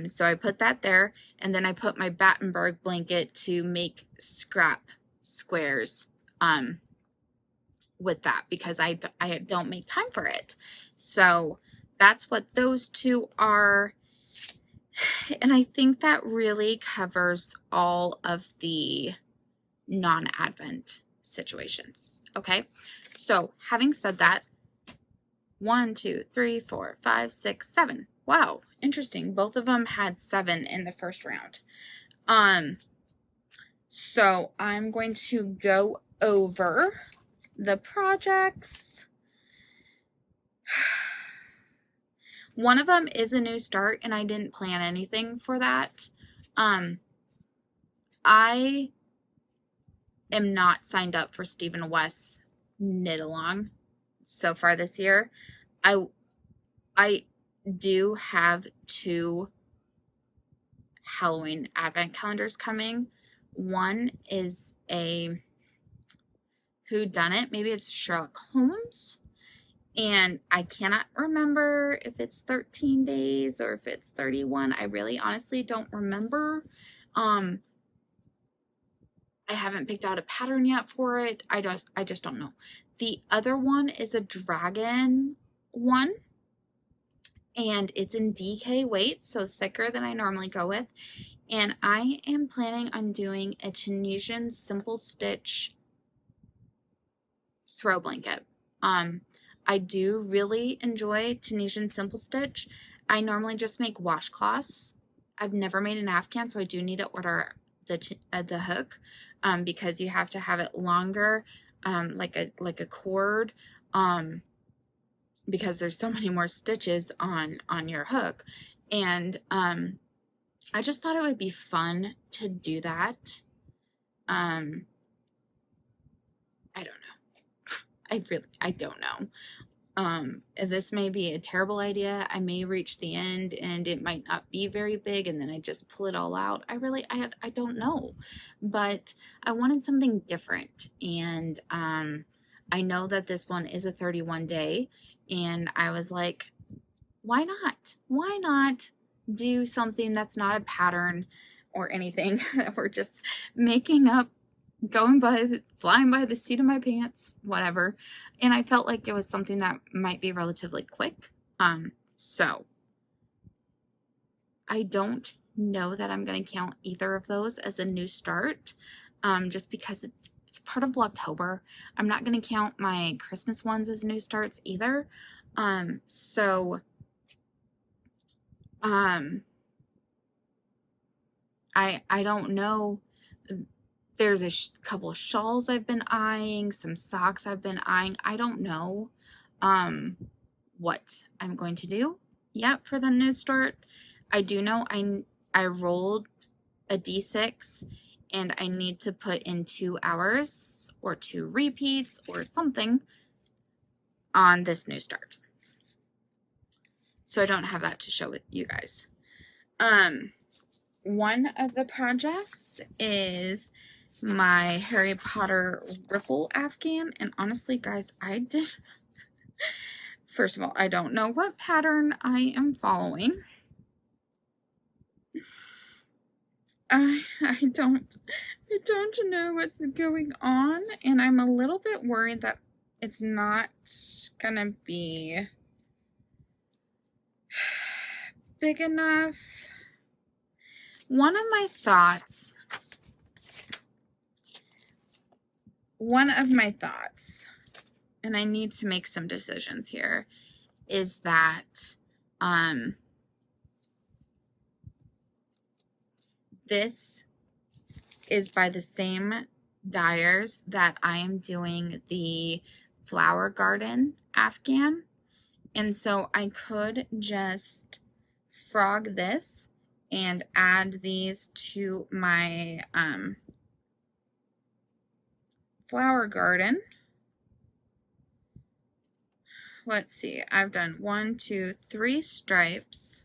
So I put that there, and then I put my Battenberg blanket to make scrap squares with that because I don't make time for it. So that's what those 2 are. And I think that really covers all of the non-Advent situations. Okay, so having said that, 1, 2, 3, 4, 5, 6, 7. Wow, interesting. Both of them had 7 in the first round. So I'm going to go over the projects. One of them is a new start, and I didn't plan anything for that. I am not signed up for Stephen West's knit along so far this year. I do have 2 Halloween Advent calendars coming. One is a whodunit, maybe it's Sherlock Holmes, and I cannot remember if it's 13 days or if it's 31. I really honestly don't remember. I haven't picked out a pattern yet for it. I just don't know. The other one is a dragon one, and it's in DK weight, so thicker than I normally go with. And I am planning on doing a Tunisian simple stitch throw blanket. I do really enjoy Tunisian simple stitch. I normally just make washcloths. I've never made an afghan, so I do need to order the hook because you have to have it longer, like a cord, because there's so many more stitches on your hook, and I just thought it would be fun to do that. I don't know. I don't know. This may be a terrible idea. I may reach the end and it might not be very big and then I just pull it all out. I don't know, but I wanted something different. And, I know that this one is a 31 day and I was like, why not? Why not do something that's not a pattern or anything that we're just making up, flying by the seat of my pants, whatever. And I felt like it was something that might be relatively quick. So I don't know that I'm going to count either of those as a new start, just because it's part of October. I'm not going to count my Christmas ones as new starts either. I don't know. There's a couple of shawls I've been eyeing, some socks I've been eyeing. I don't know what I'm going to do yet for the new start. I do know I rolled a D6 and I need to put in 2 hours or 2 repeats or something on this new start. So I don't have that to show with you guys. One of the projects is my Harry Potter riffle afghan, and honestly guys, first of all, I don't know what pattern I am following. I don't know what's going on, and I'm a little bit worried that it's not gonna be big enough. One of my thoughts, and I need to make some decisions here, is that this is by the same dyers that I am doing the flower garden afghan. And so I could just frog this and add these to my flower garden. Let's see, I've done 1, 2, 3 stripes.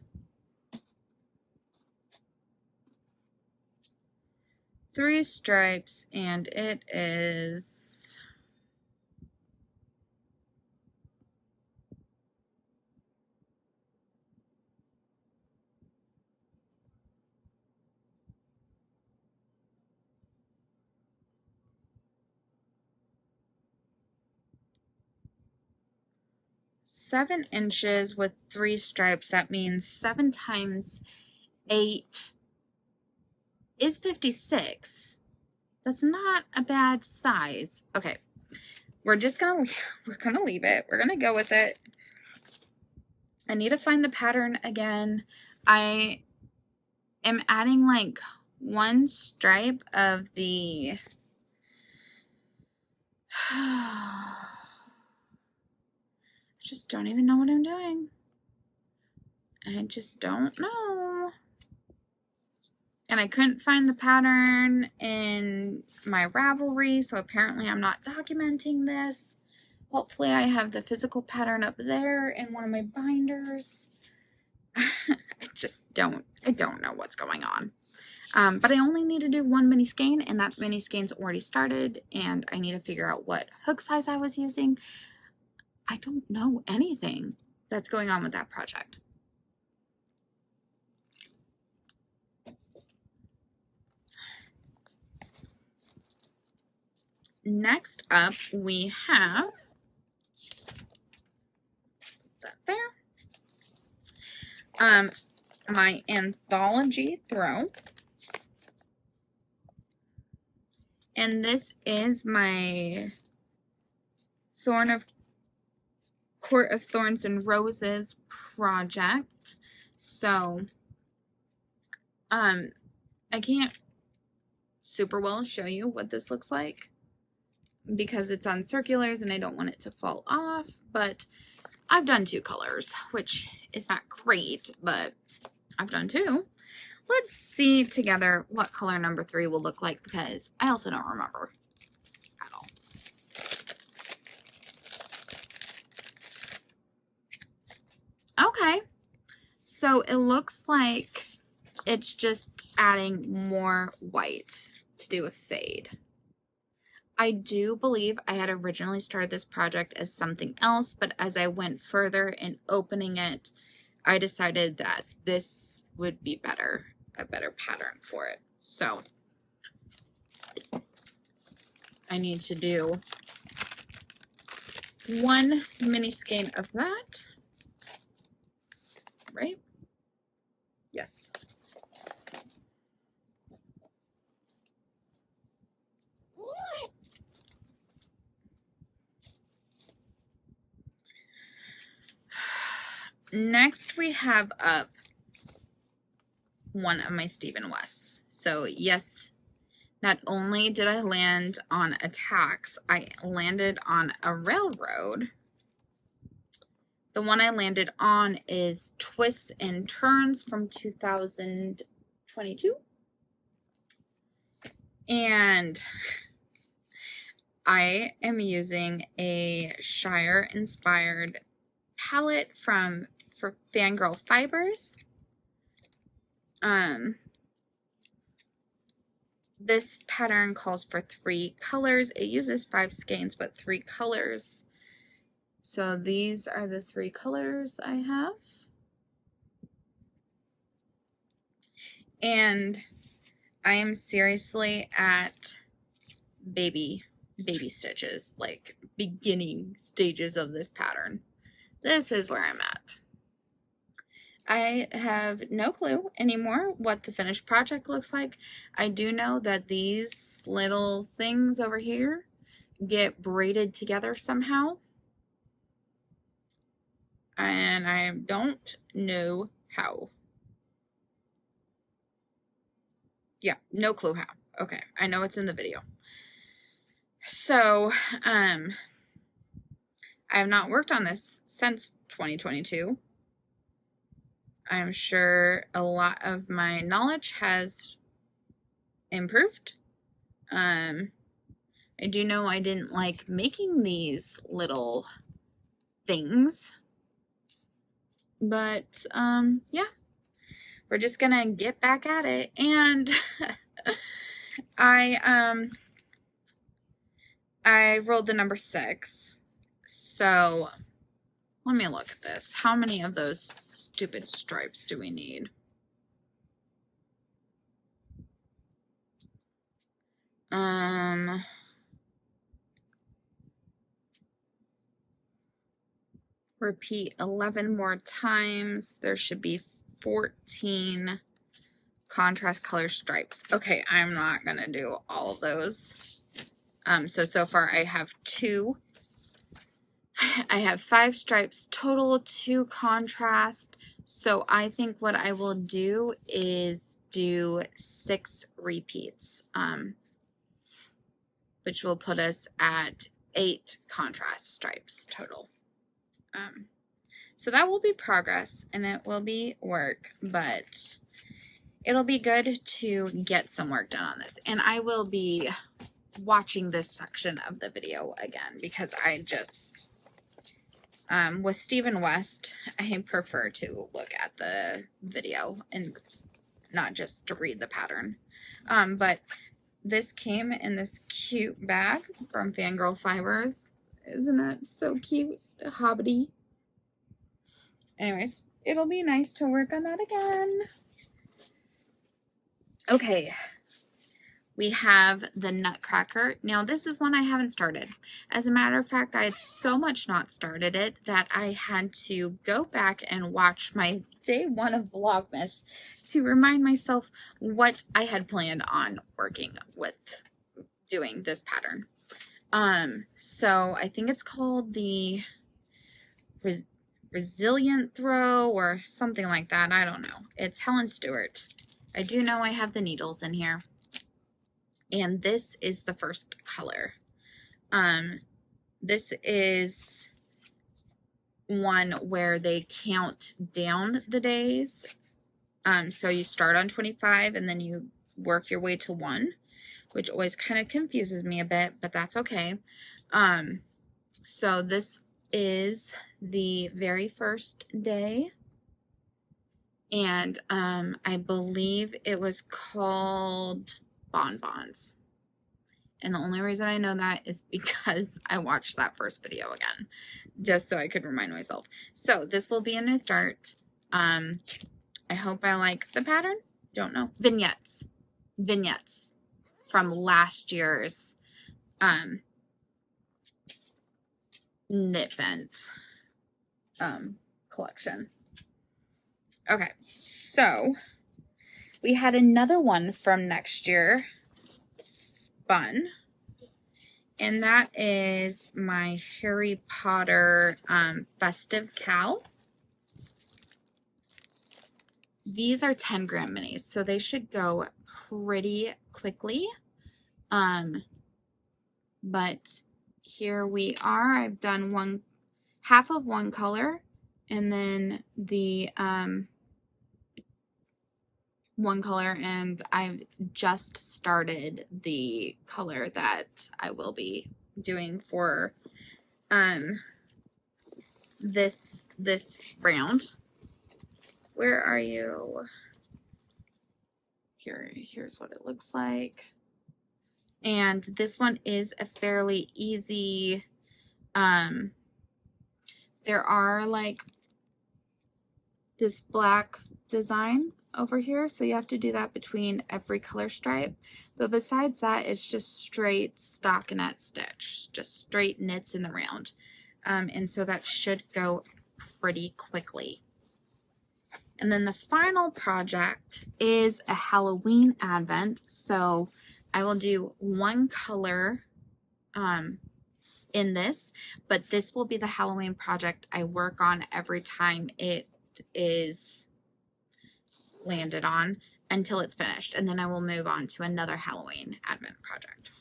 3 stripes, and it is seven inches with 3 stripes. That means 7 times 8 is 56. That's not a bad size. Okay, we're gonna leave it. We're gonna go with it. I need to find the pattern again. I am adding like 1 stripe of the I just don't even know what I'm doing. I just don't know. And I couldn't find the pattern in my Ravelry, so apparently I'm not documenting this. Hopefully I have the physical pattern up there in one of my binders. I don't know what's going on. But I only need to do 1 mini skein, and that mini skein's already started, and I need to figure out what hook size I was using. I don't know anything that's going on with that project. Next up, we have that there. My anthology throw. And this is my Thorn of Court of Thorns and Roses project. So, I can't super well show you what this looks like because it's on circulars and I don't want it to fall off, but I've done 2 colors, which is not great, but I've done 2. Let's see together what color number 3 will look like because I also don't remember at all. Okay, so it looks like it's just adding more white to do a fade. I do believe I had originally started this project as something else, but as I went further in opening it, I decided that this would be better, a better pattern for it. So I need to do 1 mini skein of that, right? Yes. Next, we have up one of my Stephen Wests. So yes, not only did I land on attacks, I landed on a railroad. The one I landed on is Twists and Turns from 2022. And I am using a Shire inspired palette from Fangirl Fibers. This pattern calls for 3 colors. It uses 5 skeins, but 3 colors. So these are the 3 colors I have. And I am seriously at baby stitches, like beginning stages of this pattern. This is where I'm at. I have no clue anymore what the finished project looks like. I do know that these little things over here get braided together somehow. And I don't know how. Yeah, no clue how. Okay, I know it's in the video. So, I have not worked on this since 2022. I'm sure a lot of my knowledge has improved. I do know I didn't like making these little things, but yeah, we're just gonna get back at it. And I rolled the number 6, so let me look at this. How many of those stupid stripes do we need? Repeat 11 more times. There should be 14 contrast color stripes. Okay, I'm not gonna do all of those. So far I have 2. I have 5 stripes total, 2 contrast. So I think what I will do is do 6 repeats, which will put us at 8 contrast stripes total. So that will be progress and it will be work, but it'll be good to get some work done on this. And I will be watching this section of the video again because I just, with Stephen West, I prefer to look at the video and not just to read the pattern. But this came in this cute bag from Fangirl Fibers. Isn't it so cute? Hobbity. Anyways, it'll be nice to work on that again. Okay, we have the Nutcracker. Now, this is one I haven't started. As a matter of fact, I had so much not started it that I had to go back and watch my day 1 of Vlogmas to remind myself what I had planned on working with doing this pattern. So I think it's called the resilient throw or something like that. I don't know. It's Helen Stewart. I do know I have the needles in here. And this is the first color. This is one where they count down the days. So you start on 25 and then you work your way to 1, which always kind of confuses me a bit, but that's okay. So this is the very first day. And I believe it was called Bonbons. And the only reason I know that is because I watched that first video again, just so I could remind myself. So this will be a new start. I hope I like the pattern. Don't know. Vignettes from last year's Knit Bent collection. Okay, so we had another one from next year spun, and that is my Harry Potter festive cowl. These are 10-gram minis, so they should go pretty quickly. But here we are. I've done half of one color, and then the one color, and I've just started the color that I will be doing for this round. Where are you? Here's what it looks like. And this one is a fairly easy, there are like this black design over here, so you have to do that between every color stripe, but besides that, it's just straight stockinette stitch, just straight knits in the round, and so that should go pretty quickly. And then the final project is a Halloween advent, so I will do one color in this, but this will be the Halloween project I work on every time it is landed on until it's finished, and then I will move on to another Halloween advent project.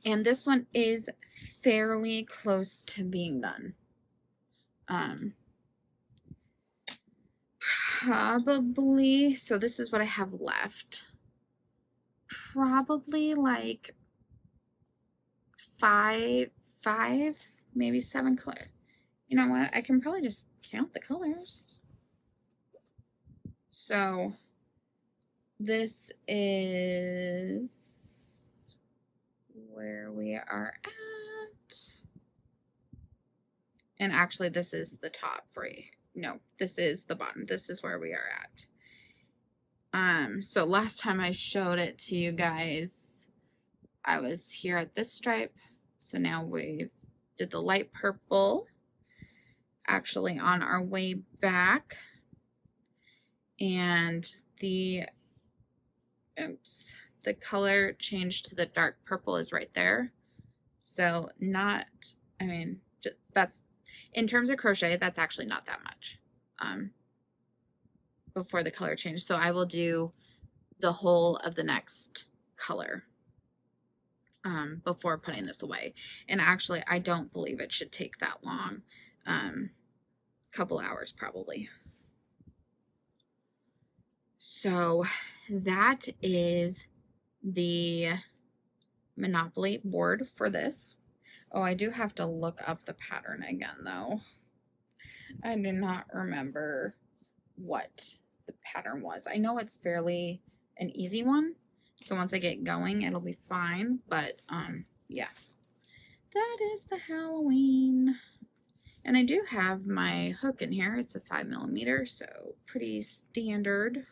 And this one is fairly close to being done. Probably, so this is what I have left. Probably like five, maybe 7 colors. You know what? I can probably just count the colors. So this is where we are at. And actually, this is the top, right? No, this is the bottom. This is where we are at. So last time I showed it to you guys, I was here at this stripe. So now we did the light purple, actually on our way back. And the color change to the dark purple is right there. So not, I mean, that's, in terms of crochet, that's actually not that much before the color change. So I will do the whole of the next color before putting this away. And actually, I don't believe it should take that long. Couple hours probably. So that is the Monopoly board for this. Oh, I do have to look up the pattern again, though. I do not remember what the pattern was. I know it's fairly an easy one, so once I get going, it'll be fine. But yeah, that is the Halloween. And I do have my hook in here. It's a 5mm, so pretty standard.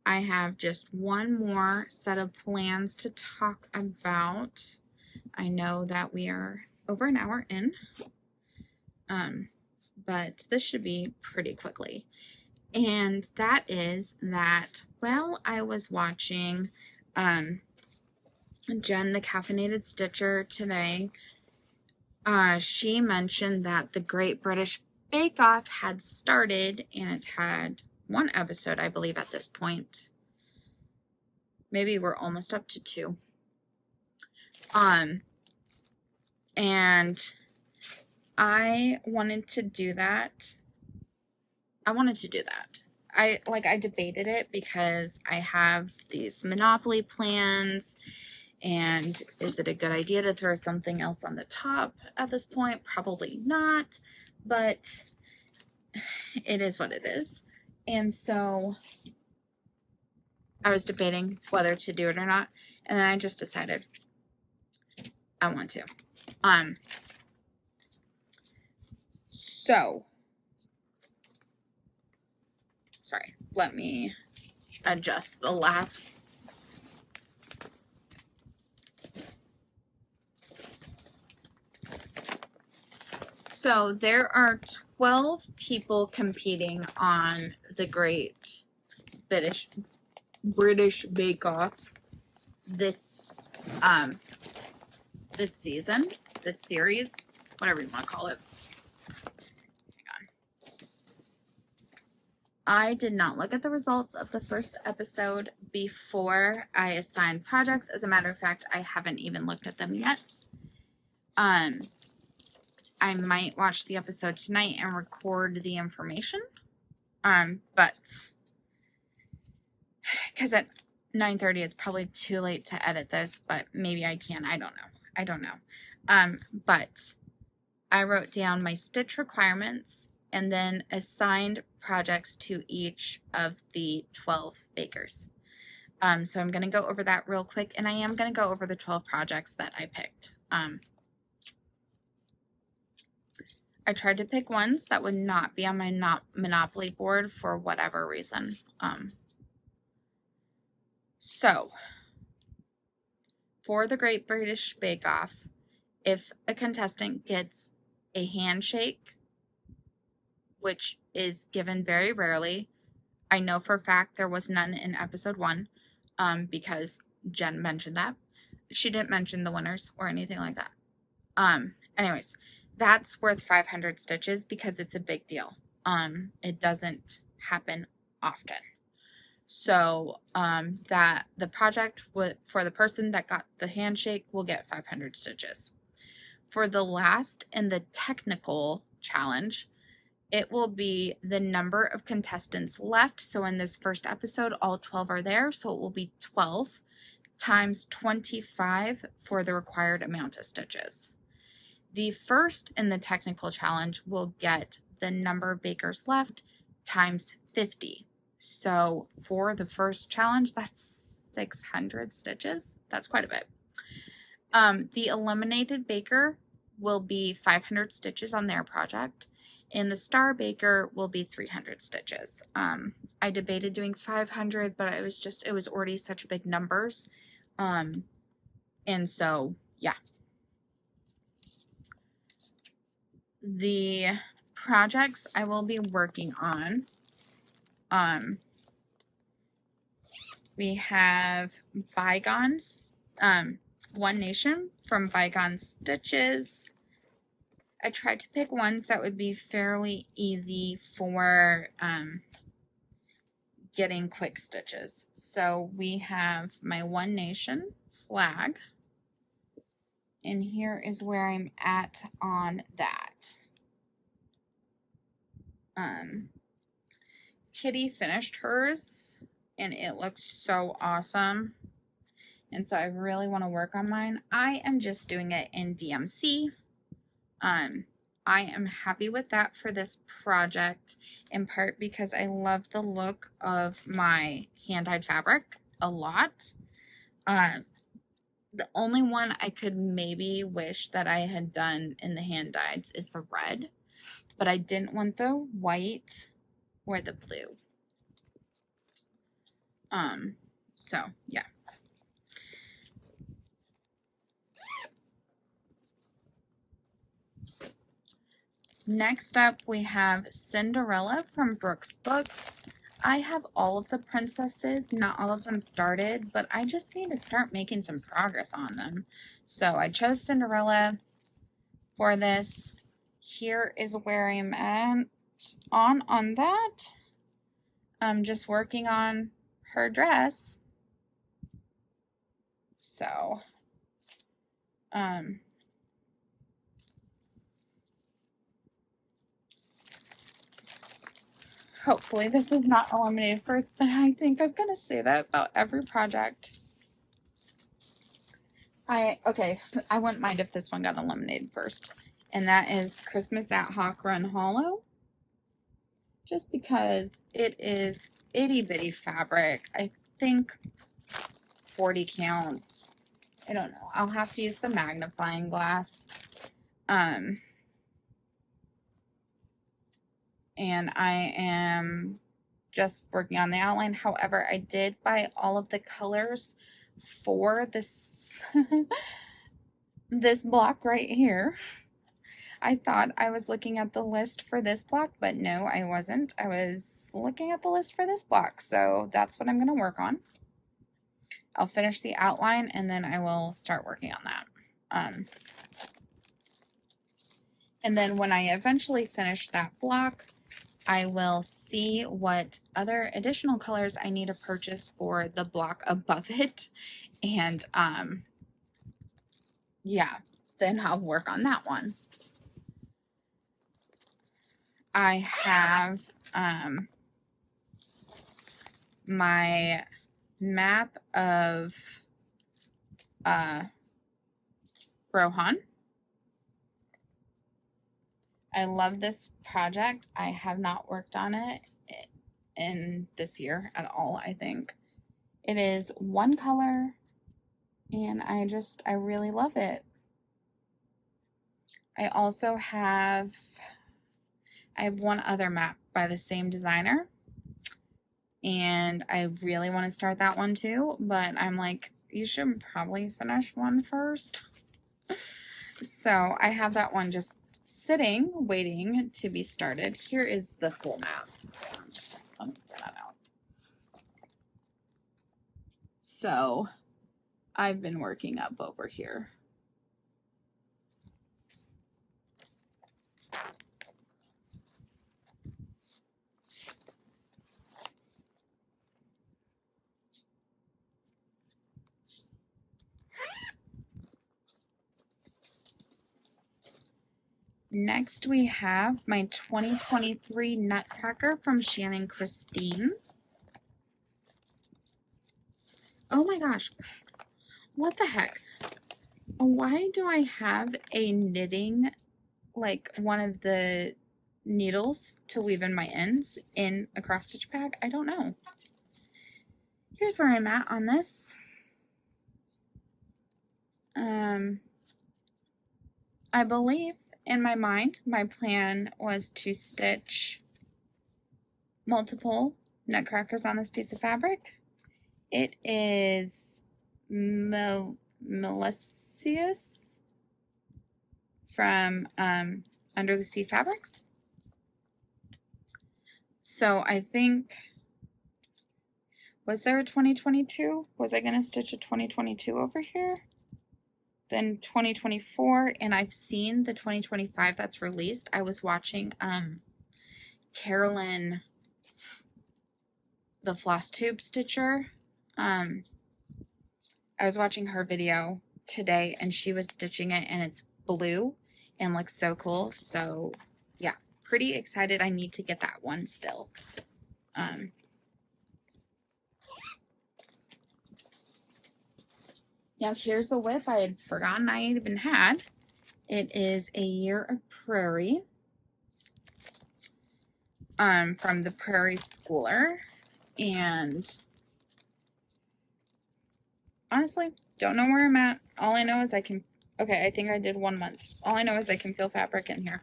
I have just one more set of plans to talk about. I know that we are over an hour in, but this should be pretty quickly. And that is that while I was watching Jen, the Caffeinated Stitcher today, she mentioned that the Great British Bake Off had started, and it's had one episode, I believe, at this point. Maybe we're almost up to 2. And I wanted to do that. I debated it because I have these Monopoly plans, and is it a good idea to throw something else on the top at this point? Probably not, but it is what it is. And so I was debating whether to do it or not, and then I just decided I want to. So sorry, let me adjust the last. So there are 12 people competing on the Great British Bake Off this season, this series, whatever you want to call it. Hang on. I did not look at the results of the first episode before I assigned projects. As a matter of fact, I haven't even looked at them yet. I might watch the episode tonight and record the information. But because at 9:30 it's probably too late to edit this, but maybe I can. I don't know. But I wrote down my stitch requirements and then assigned projects to each of the 12 bakers. So I'm going to go over that real quick, and I am going to go over the 12 projects that I picked. I tried to pick ones that would not be on my Monopoly board for whatever reason. So, for the Great British Bake Off, if a contestant gets a handshake, which is given very rarely, I know for a fact there was none in episode 1, because Jen mentioned that. She didn't mention the winners or anything like that. Anyways, that's worth 500 stitches because it's a big deal. It doesn't happen often. So that the project for the person that got the handshake will get 500 stitches. For the last in the technical challenge, it will be the number of contestants left. So in this first episode, all 12 are there. So it will be 12 times 25 for the required amount of stitches. The first in the technical challenge will get the number of bakers left times 50. So for the first challenge, that's 600 stitches. That's quite a bit. The eliminated baker will be 500 stitches on their project, and the star baker will be 300 stitches. I debated doing 500, but it was already such big numbers. And so, yeah. The projects I will be working on, we have Bygones, One Nation from Bygone Stitches. I tried to pick ones that would be fairly easy for getting quick stitches. So we have my One Nation flag, and here is where I'm at on that. Kitty finished hers, and it looks so awesome. And so I really want to work on mine. I am just doing it in DMC. I am happy with that for this project, in part because I love the look of my hand-dyed fabric a lot. The only one I could maybe wish that I had done in the hand-dyeds is the red, but I didn't want the white or the blue. So yeah. Next up, we have Cinderella from Brooks Books. I have all of the princesses, not all of them started, but I just need to start making some progress on them. So I chose Cinderella for this. Here is where I'm at on that. I'm just working on her dress. So, hopefully this is not eliminated first, but I think I'm gonna say that about every project. Okay, I wouldn't mind if this one got eliminated first. And that is Christmas at Hawk Run Hollow. Just because it is itty bitty fabric. I think 40 counts. I don't know. I'll have to use the magnifying glass. And I am just working on the outline. However, I did buy all of the colors for this this block right here. I thought I was looking at the list for this block, but no, I wasn't. I was looking at the list for this block, so that's what I'm going to work on. I'll finish the outline, and then I will start working on that. And then when I eventually finish that block, I will see what other additional colors I need to purchase for the block above it. And yeah, then I'll work on that one. I have my map of Rohan. I love this project. I have not worked on it in this year at all, I think. It is one color, and I really love it. I also have one other map by the same designer, and I really want to start that one too, but I'm like, you should probably finish one first. So I have that one just sitting, waiting to be started. Here is the full map. Let me get that out. So I've been working up over here. Next, we have my 2023 Nutcracker from Shannon Christine. Oh my gosh, what the heck? Why do I have a knitting, like one of the needles to weave in my ends in a cross stitch bag? I don't know. Here's where I'm at on this. I believe in my mind, my plan was to stitch multiple nutcrackers on this piece of fabric. It is Melisius from Under the Sea Fabrics. So I think, was there a 2022? Was I going to stitch a 2022 over here? Then 2024, and I've seen the 2025 that's released. I was watching Carolyn, the Flosstube stitcher. I was watching her video today, and she was stitching it, and it's blue and looks so cool. So yeah, pretty excited. I need to get that one still. Now here's a whip I had forgotten I even had. It is A Year of Prairie from the Prairie Schooler, and honestly, don't know where I'm at. All I know is I can, okay, I think I did 1 month. All I know is I can feel fabric in here.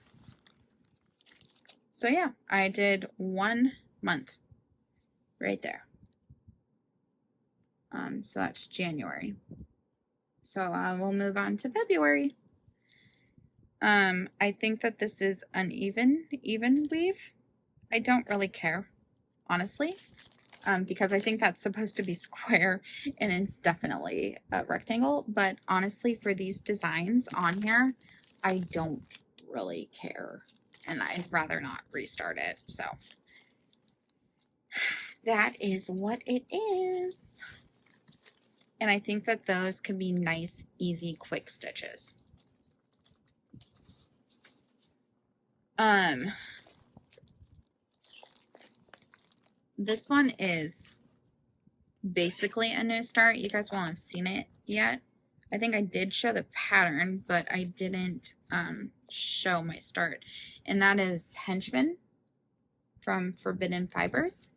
So yeah, I did 1 month right there. So that's January. So I will move on to February. I think that this is even weave. I don't really care, honestly, because I think that's supposed to be square and it's definitely a rectangle. But honestly, for these designs on here, I don't really care, and I'd rather not restart it. So that is what it is. And I think that those could be nice, easy, quick stitches. This one is basically a new start. You guys won't have seen it yet. I think I did show the pattern, but I didn't show my start. And that is Henchman from Forbidden Fibers.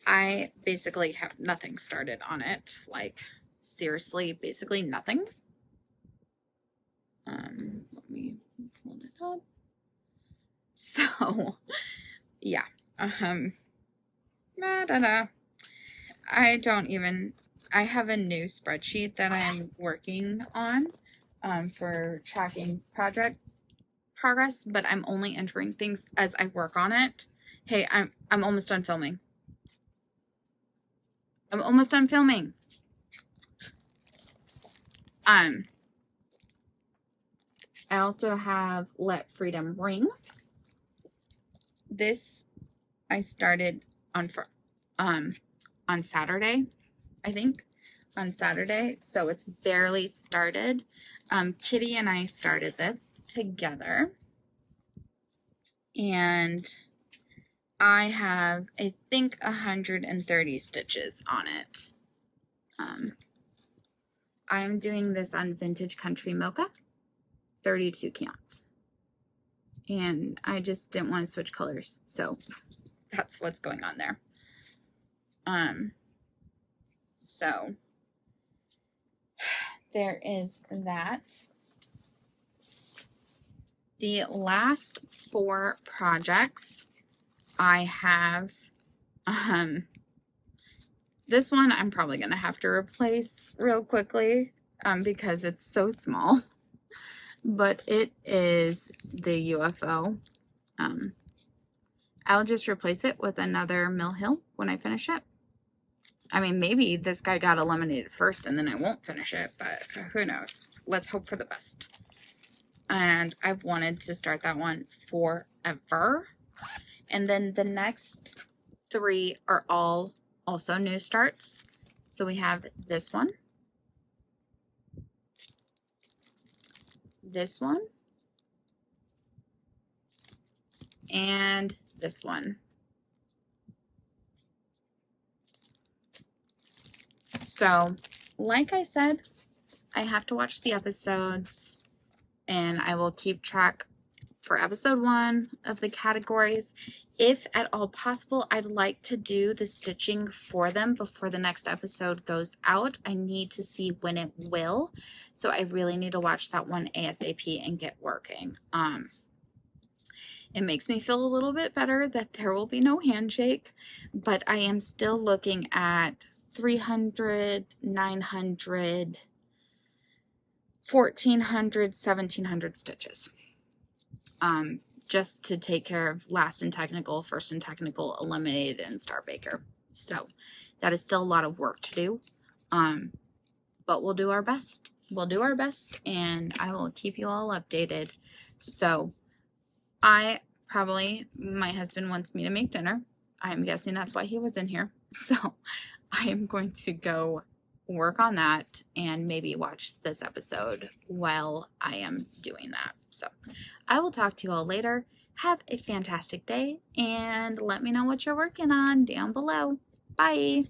I basically have nothing started on it. Like, seriously, basically nothing. Let me hold it up. So, yeah. I have a new spreadsheet that I'm working on for tracking project progress, but I'm only entering things as I work on it. Hey, I'm almost done filming. I'm almost done filming. I also have Let Freedom Ring. This I started on Saturday, I think. On Saturday, so it's barely started. Kitty and I started this together, and I have, I think, 130 stitches on it. I'm doing this on Vintage Country Mocha, 32 count, and I just didn't want to switch colors, so that's what's going on there. So there is that. The last 4 projects I have, this one I'm probably going to have to replace real quickly because it's so small, but it is the UFO. I'll just replace it with another Mill Hill when I finish it. I mean, maybe this guy got eliminated first and then I won't finish it, but who knows? Let's hope for the best. And I've wanted to start that one forever. And then the next 3 are all also new starts. So we have this one, this one, and this one. So, like I said, I have to watch the episodes, and I will keep track for episode 1 of the categories. If at all possible, I'd like to do the stitching for them before the next episode goes out. I need to see when it will, so I really need to watch that one ASAP and get working. It makes me feel a little bit better that there will be no handshake, but I am still looking at 300, 900, 1400, 1700 stitches. Just to take care of last and technical, first and technical, eliminated, and Star Baker. So that is still a lot of work to do. But we'll do our best. We'll do our best, and I will keep you all updated. So my husband wants me to make dinner. I'm guessing that's why he was in here. So I am going to go work on that and maybe watch this episode while I am doing that. So I will talk to you all later. Have a fantastic day and let me know what you're working on down below. Bye.